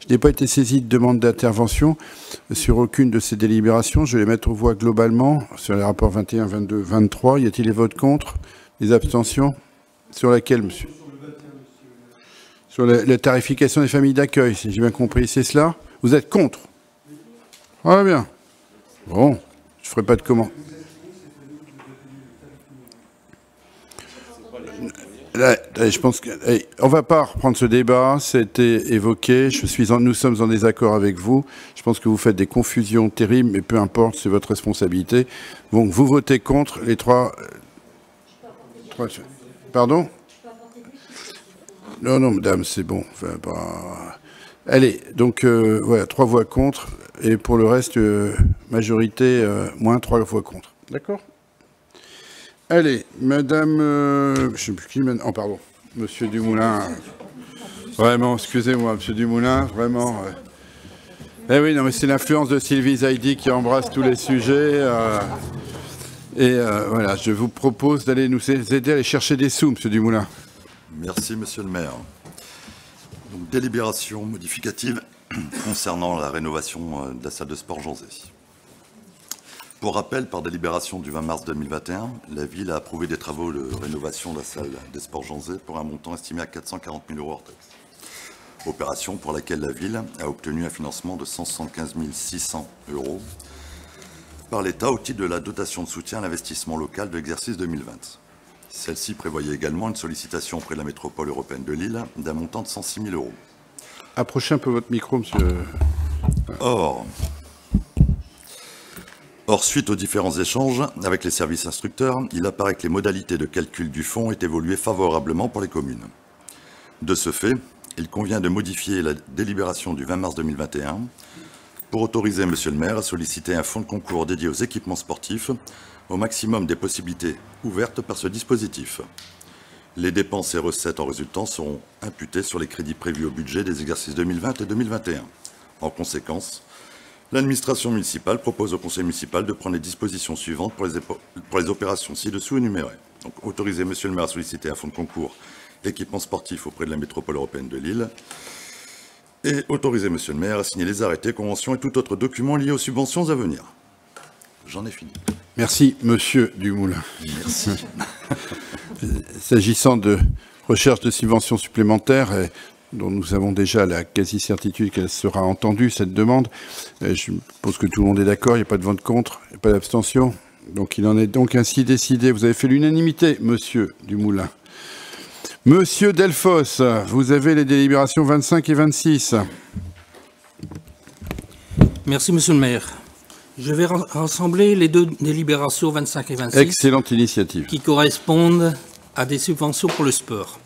Je n'ai pas été saisi de demande d'intervention sur aucune de ces délibérations. Je vais les mettre aux voix globalement sur les rapports 21, 22, 23. Y a-t-il des votes contre? Des abstentions? Sur laquelle, monsieur? Sur la tarification des familles d'accueil, si j'ai bien compris, c'est cela? Vous êtes contre? Ah bien. Bon, je ne ferai pas de comment. Là, je pense qu'on ne va pas reprendre ce débat, c'était évoqué, nous sommes en désaccord avec vous, je pense que vous faites des confusions terribles, mais peu importe, c'est votre responsabilité. Donc vous votez contre les trois... Pardon? Non, non, madame, c'est bon. Enfin, bah... Allez, donc voilà, 3 voix contre, et pour le reste, majorité, moins 3 voix contre. D'accord? Allez, madame... je ne sais plus qui maintenant... Oh, pardon. Monsieur Dumoulin. Vraiment, excusez-moi, monsieur Dumoulin, vraiment... Eh oui, non, mais c'est l'influence de Sylvie Zaidi qui embrasse tous les sujets. Voilà, je vous propose d'aller nous aider à aller chercher des sous, monsieur Dumoulin. Merci, monsieur le maire. Donc, délibération modificative concernant la rénovation de la salle de sport Jean Zay. Pour rappel, par délibération du 20 mars 2021, la ville a approuvé des travaux de rénovation de la salle des sports Jean Zay pour un montant estimé à 440 000 € hors taxe. Opération pour laquelle la ville a obtenu un financement de 175 600 € par l'État au titre de la dotation de soutien à l'investissement local de l'exercice 2020. Celle-ci prévoyait également une sollicitation auprès de la métropole européenne de Lille d'un montant de 106 000 €. Approchez un peu votre micro, monsieur. Or, suite aux différents échanges avec les services instructeurs, il apparaît que les modalités de calcul du fonds ont évolué favorablement pour les communes. De ce fait, il convient de modifier la délibération du 20 mars 2021 pour autoriser monsieur le maire à solliciter un fonds de concours dédié aux équipements sportifs au maximum des possibilités ouvertes par ce dispositif. Les dépenses et recettes en résultant seront imputées sur les crédits prévus au budget des exercices 2020 et 2021. En conséquence, l'administration municipale propose au conseil municipal de prendre les dispositions suivantes pour les opérations ci-dessous énumérées. Donc, autoriser monsieur le maire à solliciter un fonds de concours équipements sportifs auprès de la métropole européenne de Lille et autoriser monsieur le maire à signer les arrêtés, conventions et tout autre document lié aux subventions à venir. J'en ai fini. Merci, monsieur Dumoulin. Merci. S'agissant de recherche de subventions supplémentaires, dont nous avons déjà la quasi-certitude qu'elle sera entendue, cette demande, je suppose que tout le monde est d'accord, il n'y a pas de vote contre, il n'y a pas d'abstention. Donc il en est donc ainsi décidé. Vous avez fait l'unanimité, monsieur Dumoulin. Monsieur Delfos, vous avez les délibérations 25 et 26. Merci, monsieur le maire. Je vais rassembler les deux délibérations 25 et 26. Excellente initiative. Qui correspondent à des subventions pour le sport.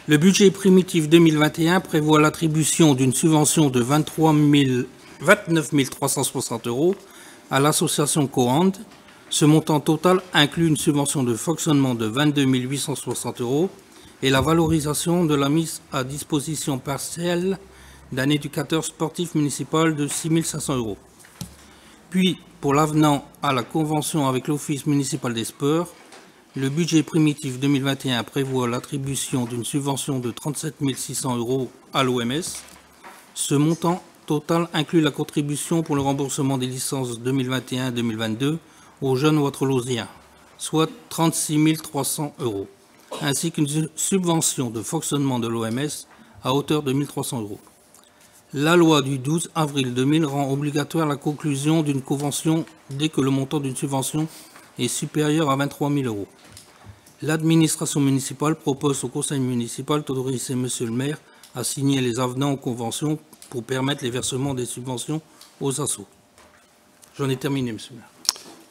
Le budget primitif 2021 prévoit l'attribution d'une subvention de 29 360 € à l'association Coand. Ce montant total inclut une subvention de fonctionnement de 22 860 € et la valorisation de la mise à disposition partielle d'un éducateur sportif municipal de 6 500 €. Puis, pour l'avenant à la convention avec l'Office municipal des sports, le budget primitif 2021 prévoit l'attribution d'une subvention de 37 600 € à l'OMS. Ce montant total inclut la contribution pour le remboursement des licences 2021-2022 aux jeunes waterlosiens, soit 36 300 €, ainsi qu'une subvention de fonctionnement de l'OMS à hauteur de 1 300 €. La loi du 12 avril 2000 rend obligatoire la conclusion d'une convention dès que le montant d'une subvention est supérieur à 23 000 €. L'administration municipale propose au conseil municipal d'autoriser monsieur le maire à signer les avenants aux conventions pour permettre les versements des subventions aux assos. J'en ai terminé, monsieur le maire.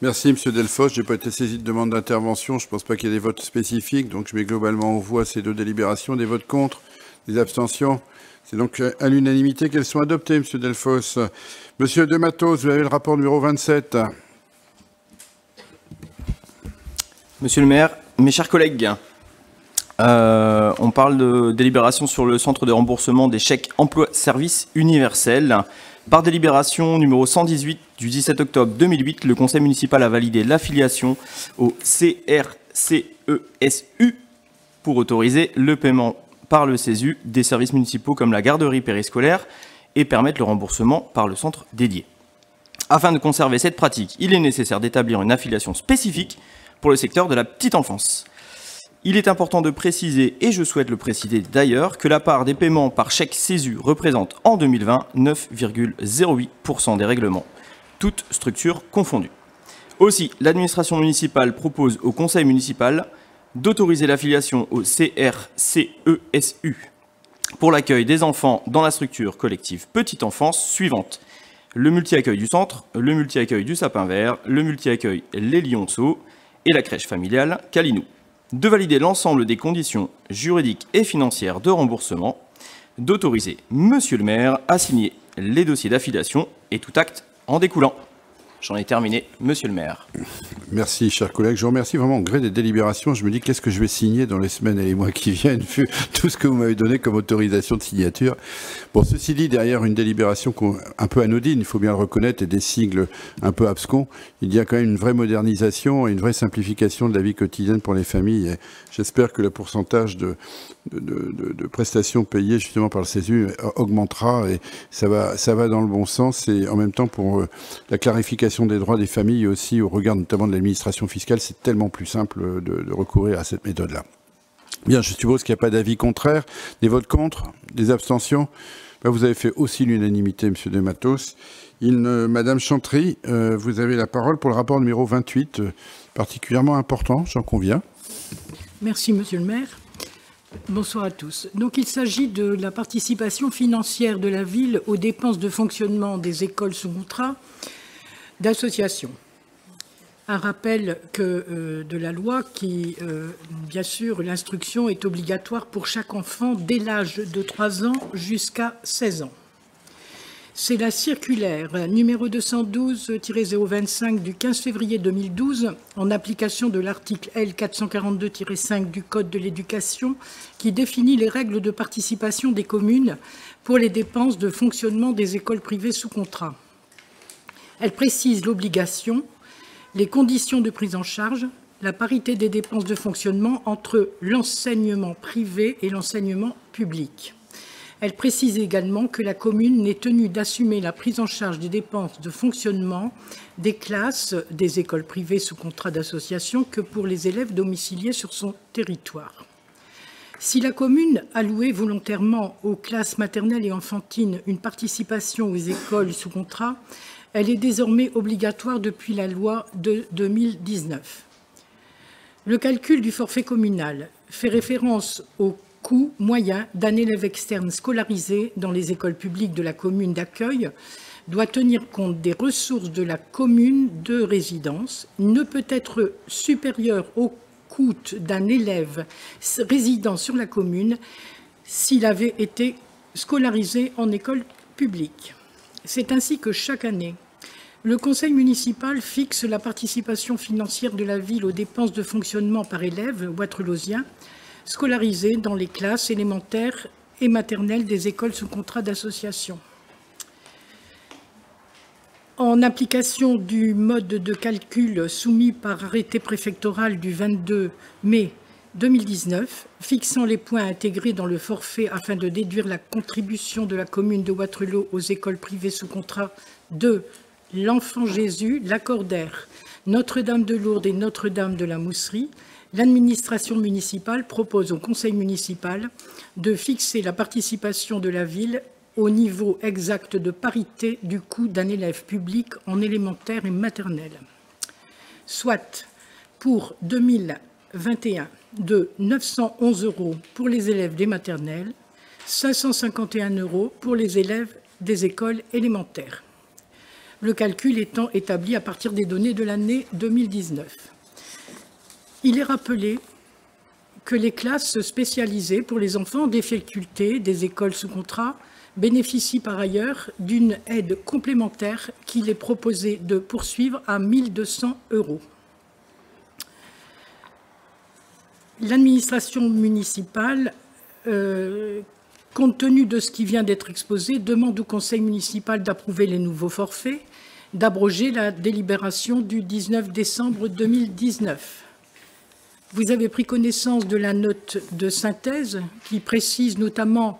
Merci, monsieur Delfos. Je n'ai pas été saisi de demande d'intervention. Je ne pense pas qu'il y ait des votes spécifiques. Donc, je mets globalement aux voix ces deux délibérations. Des votes contre, des abstentions. C'est donc à l'unanimité qu'elles sont adoptées, monsieur Delfos. Monsieur De Matos, vous avez le rapport numéro 27. Monsieur le maire, mes chers collègues, On parle de délibération sur le centre de remboursement des chèques emploi-service universel. Par délibération numéro 118 du 17 octobre 2008, le conseil municipal a validé l'affiliation au CRCESU pour autoriser le paiement par le CESU des services municipaux comme la garderie périscolaire et permettre le remboursement par le centre dédié. Afin de conserver cette pratique, il est nécessaire d'établir une affiliation spécifique pour le secteur de la petite enfance. Il est important de préciser, et je souhaite le préciser d'ailleurs, que la part des paiements par chèque CESU représente en 2020 9,08% des règlements, toutes structures confondues. Aussi, l'administration municipale propose au conseil municipal d'autoriser l'affiliation au CRCESU pour l'accueil des enfants dans la structure collective petite enfance suivante: le multi-accueil du centre, le multi-accueil du Sapin Vert, le multi-accueil Les Lionceaux et la crèche familiale Calinou. De valider l'ensemble des conditions juridiques et financières de remboursement, d'autoriser Monsieur le maire à signer les dossiers d'affiliation et tout acte en découlant. J'en ai terminé, Monsieur le maire. Merci, chers collègues. Je vous remercie vraiment au gré des délibérations. Je me dis qu'est-ce que je vais signer dans les semaines et les mois qui viennent, vu tout ce que vous m'avez donné comme autorisation de signature. Bon, ceci dit, derrière une délibération un peu anodine, il faut bien le reconnaître, et des sigles un peu abscons, il y a quand même une vraie modernisation et une vraie simplification de la vie quotidienne pour les familles. Et j'espère que le pourcentage de prestations payées justement par le CESU augmentera, et ça va dans le bon sens. Et en même temps, pour la clarification des droits des familles aussi, au regard notamment de l'administration fiscale, c'est tellement plus simple de recourir à cette méthode-là. Bien, je suppose qu'il n'y a pas d'avis contraire, des votes contre, des abstentions. Ben, vous avez fait aussi l'unanimité, Monsieur De Matos. Madame Chantry, vous avez la parole pour le rapport numéro 28, particulièrement important, j'en conviens. Merci, Monsieur le maire. Bonsoir à tous. Donc, il s'agit de la participation financière de la ville aux dépenses de fonctionnement des écoles sous contrat d'associations. Un rappel de la loi qui, bien sûr, l'instruction est obligatoire pour chaque enfant dès l'âge de 3 ans jusqu'à 16 ans. C'est la circulaire numéro 212-025 du 15 février 2012, en application de l'article L 442-5 du Code de l'éducation, qui définit les règles de participation des communes pour les dépenses de fonctionnement des écoles privées sous contrat. Elle précise l'obligation, les conditions de prise en charge, la parité des dépenses de fonctionnement entre l'enseignement privé et l'enseignement public. Elle précise également que la commune n'est tenue d'assumer la prise en charge des dépenses de fonctionnement des classes des écoles privées sous contrat d'association que pour les élèves domiciliés sur son territoire. Si la commune allouait volontairement aux classes maternelles et enfantines une participation aux écoles sous contrat, elle est désormais obligatoire depuis la loi de 2019. Le calcul du forfait communal fait référence au coût moyen d'un élève externe scolarisé dans les écoles publiques de la commune d'accueil, doit tenir compte des ressources de la commune de résidence, ne peut être supérieur au coût d'un élève résidant sur la commune s'il avait été scolarisé en école publique. C'est ainsi que chaque année, le conseil municipal fixe la participation financière de la ville aux dépenses de fonctionnement par élève wattreloosien scolarisés dans les classes élémentaires et maternelles des écoles sous contrat d'association. En application du mode de calcul soumis par arrêté préfectoral du 22 mai 2019, fixant les points intégrés dans le forfait afin de déduire la contribution de la commune de Wattrelos aux écoles privées sous contrat de l'Enfant Jésus, Lacordaire, Notre-Dame de Lourdes et Notre-Dame de la Mousserie, l'administration municipale propose au conseil municipal de fixer la participation de la ville au niveau exact de parité du coût d'un élève public en élémentaire et maternelle, soit pour 2021 de 911 € pour les élèves des maternelles, 551 € pour les élèves des écoles élémentaires. Le calcul étant établi à partir des données de l'année 2019. Il est rappelé que les classes spécialisées pour les enfants en difficulté des écoles sous contrat bénéficient par ailleurs d'une aide complémentaire qu'il est proposé de poursuivre à 1 200 €. l'administration municipale, compte tenu de ce qui vient d'être exposé, demande au conseil municipal d'approuver les nouveaux forfaits, d'abroger la délibération du 19 décembre 2019. Vous avez pris connaissance de la note de synthèse qui précise notamment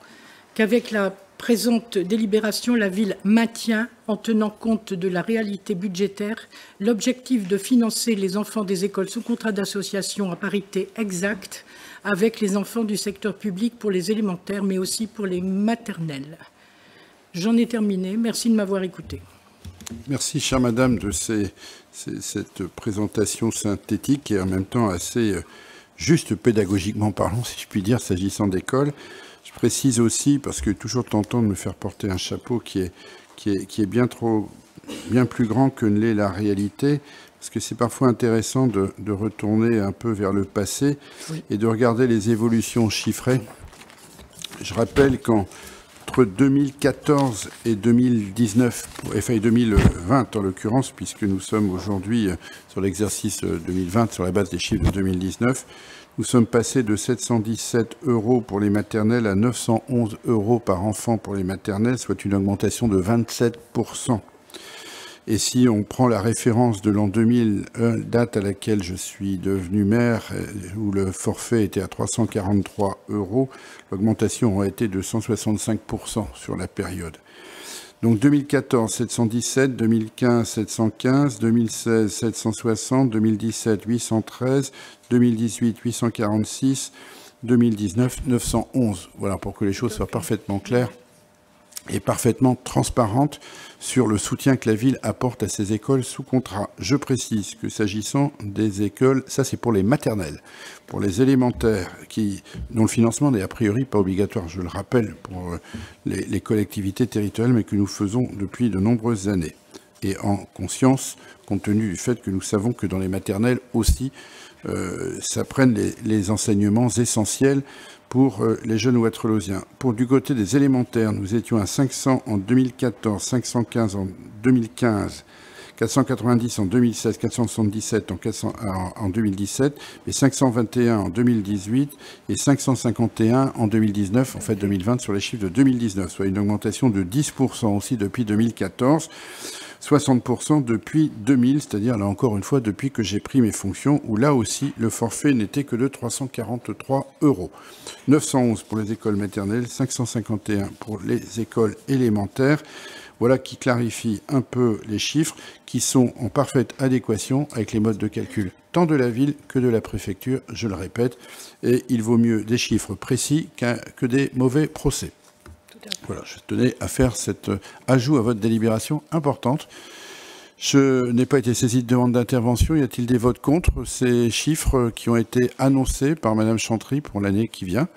qu'avec la présente délibération, la ville maintient, en tenant compte de la réalité budgétaire, l'objectif de financer les enfants des écoles sous contrat d'association à parité exacte avec les enfants du secteur public pour les élémentaires, mais aussi pour les maternelles. J'en ai terminé. Merci de m'avoir écouté. Merci, chère madame, de cette présentation synthétique et en même temps assez juste pédagogiquement parlant, si je puis dire, s'agissant d'école. Je précise aussi, parce que toujours tentant de me faire porter un chapeau qui est bien plus grand que ne l'est la réalité, parce que c'est parfois intéressant de retourner un peu vers le passé et de regarder les évolutions chiffrées. Je rappelle qu'entre 2014 et 2019, enfin 2020 en l'occurrence, puisque nous sommes aujourd'hui sur l'exercice 2020 sur la base des chiffres de 2019, nous sommes passés de 717 € pour les maternelles à 911 € par enfant pour les maternelles, soit une augmentation de 27%. Et si on prend la référence de l'an 2000, date à laquelle je suis devenu maire, où le forfait était à 343 €, l'augmentation aurait été de 165% sur la période. Donc 2014, 717, 2015, 715, 2016, 760, 2017, 813, 2018, 846, 2019, 911. Voilà, pour que les choses soient parfaitement claires et parfaitement transparentes sur le soutien que la ville apporte à ces écoles sous contrat. Je précise que s'agissant des écoles, ça c'est pour les maternelles, pour les élémentaires, dont le financement n'est a priori pas obligatoire, je le rappelle, pour les collectivités territoriales, mais que nous faisons depuis de nombreuses années. Et en conscience, compte tenu du fait que nous savons que dans les maternelles aussi, s'apprennent les enseignements essentiels pour les jeunes Wattrelousiens. Pour du côté des élémentaires, nous étions à 500 en 2014, 515 en 2015, 490 en 2016, 477 en 2017, et 521 en 2018 et 551 en 2019, en fait 2020 sur les chiffres de 2019, soit une augmentation de 10% aussi depuis 2014. 60% depuis 2000, c'est-à-dire là encore une fois depuis que j'ai pris mes fonctions, où là aussi le forfait n'était que de 343 €. 911 pour les écoles maternelles, 551 pour les écoles élémentaires. Voilà qui clarifie un peu les chiffres qui sont en parfaite adéquation avec les modes de calcul tant de la ville que de la préfecture, je le répète, et il vaut mieux des chiffres précis que des mauvais procès. Voilà, je tenais à faire cet ajout à votre délibération importante. Je n'ai pas été saisi de demande d'intervention. Y a-t-il des votes contre ces chiffres qui ont été annoncés par Madame Chantry pour l'année qui vient?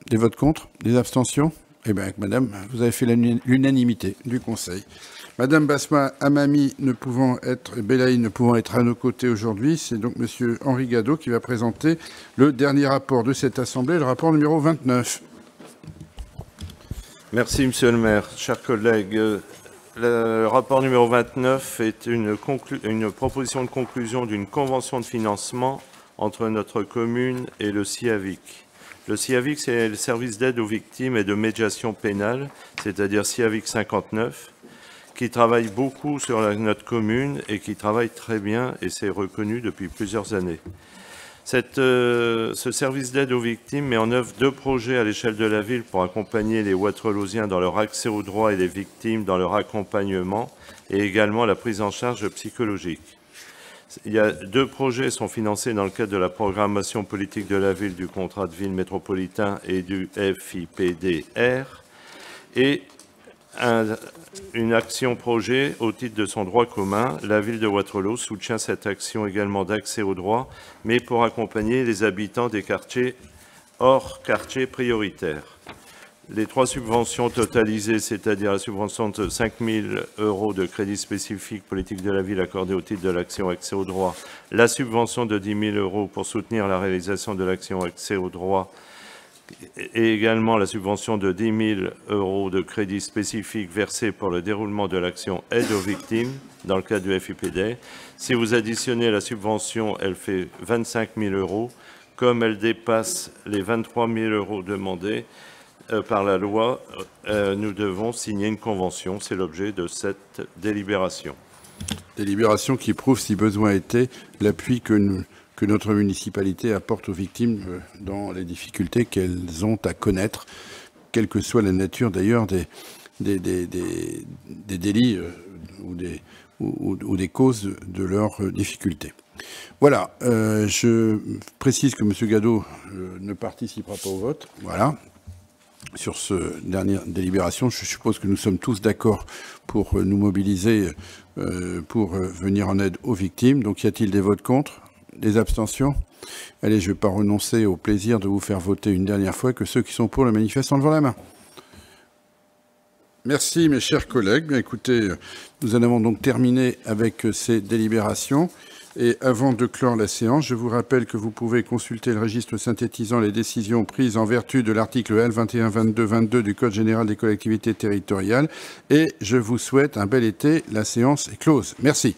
Des votes contre? Des abstentions? Eh bien, Madame, vous avez fait l'unanimité du Conseil. Madame Basma Amami Belaï ne pouvant être à nos côtés aujourd'hui, c'est donc Monsieur Henri Gadot qui va présenter le dernier rapport de cette Assemblée, le rapport numéro 29. Merci, Monsieur le maire. Chers collègues, le rapport numéro 29 est une proposition de conclusion d'une convention de financement entre notre commune et le CIAVIC. Le CIAVIC, c'est le service d'aide aux victimes et de médiation pénale, c'est-à-dire CIAVIC 59, qui travaille beaucoup sur notre commune et qui travaille très bien, et c'est reconnu depuis plusieurs années. Ce service d'aide aux victimes met en œuvre 2 projets à l'échelle de la ville pour accompagner les Wattrelousiens dans leur accès aux droits et les victimes dans leur accompagnement et également la prise en charge psychologique. 2 projets sont financés dans le cadre de la programmation politique de la ville, du contrat de ville métropolitain et du FIPDR et une action projet au titre de son droit commun. La ville de Wattrelos soutient cette action également d'accès aux droits, mais pour accompagner les habitants des quartiers hors quartiers prioritaires. Les 3 subventions totalisées, c'est-à-dire la subvention de 5 000 € de crédit spécifique politique de la ville accordée au titre de l'action accès aux droits, la subvention de 10 000 € pour soutenir la réalisation de l'action accès aux droits, et également la subvention de 10 000 € de crédit spécifique versé pour le déroulement de l'action aide aux victimes dans le cadre du FIPD. Si vous additionnez la subvention, elle fait 25 000 €, comme elle dépasse les 23 000 € demandés par la loi, nous devons signer une convention. C'est l'objet de cette délibération. Délibération qui prouve, si besoin était, l'appui que notre municipalité apporte aux victimes dans les difficultés qu'elles ont à connaître, quelle que soit la nature d'ailleurs des délits ou des causes de leurs difficultés. Voilà, je précise que M. Gadeau ne participera pas au vote. Voilà. Sur ce dernière délibération, je suppose que nous sommes tous d'accord pour nous mobiliser pour venir en aide aux victimes. Donc, y a-t-il des votes contre? Des abstentions? Allez, je ne vais pas renoncer au plaisir de vous faire voter une dernière fois que ceux qui sont pour le manifestent en levant la main. Merci, mes chers collègues. Bien, écoutez, nous en avons donc terminé avec ces délibérations. Et avant de clore la séance, je vous rappelle que vous pouvez consulter le registre synthétisant les décisions prises en vertu de l'article L. 2122-22 du Code général des collectivités territoriales. Et je vous souhaite un bel été. La séance est close. Merci.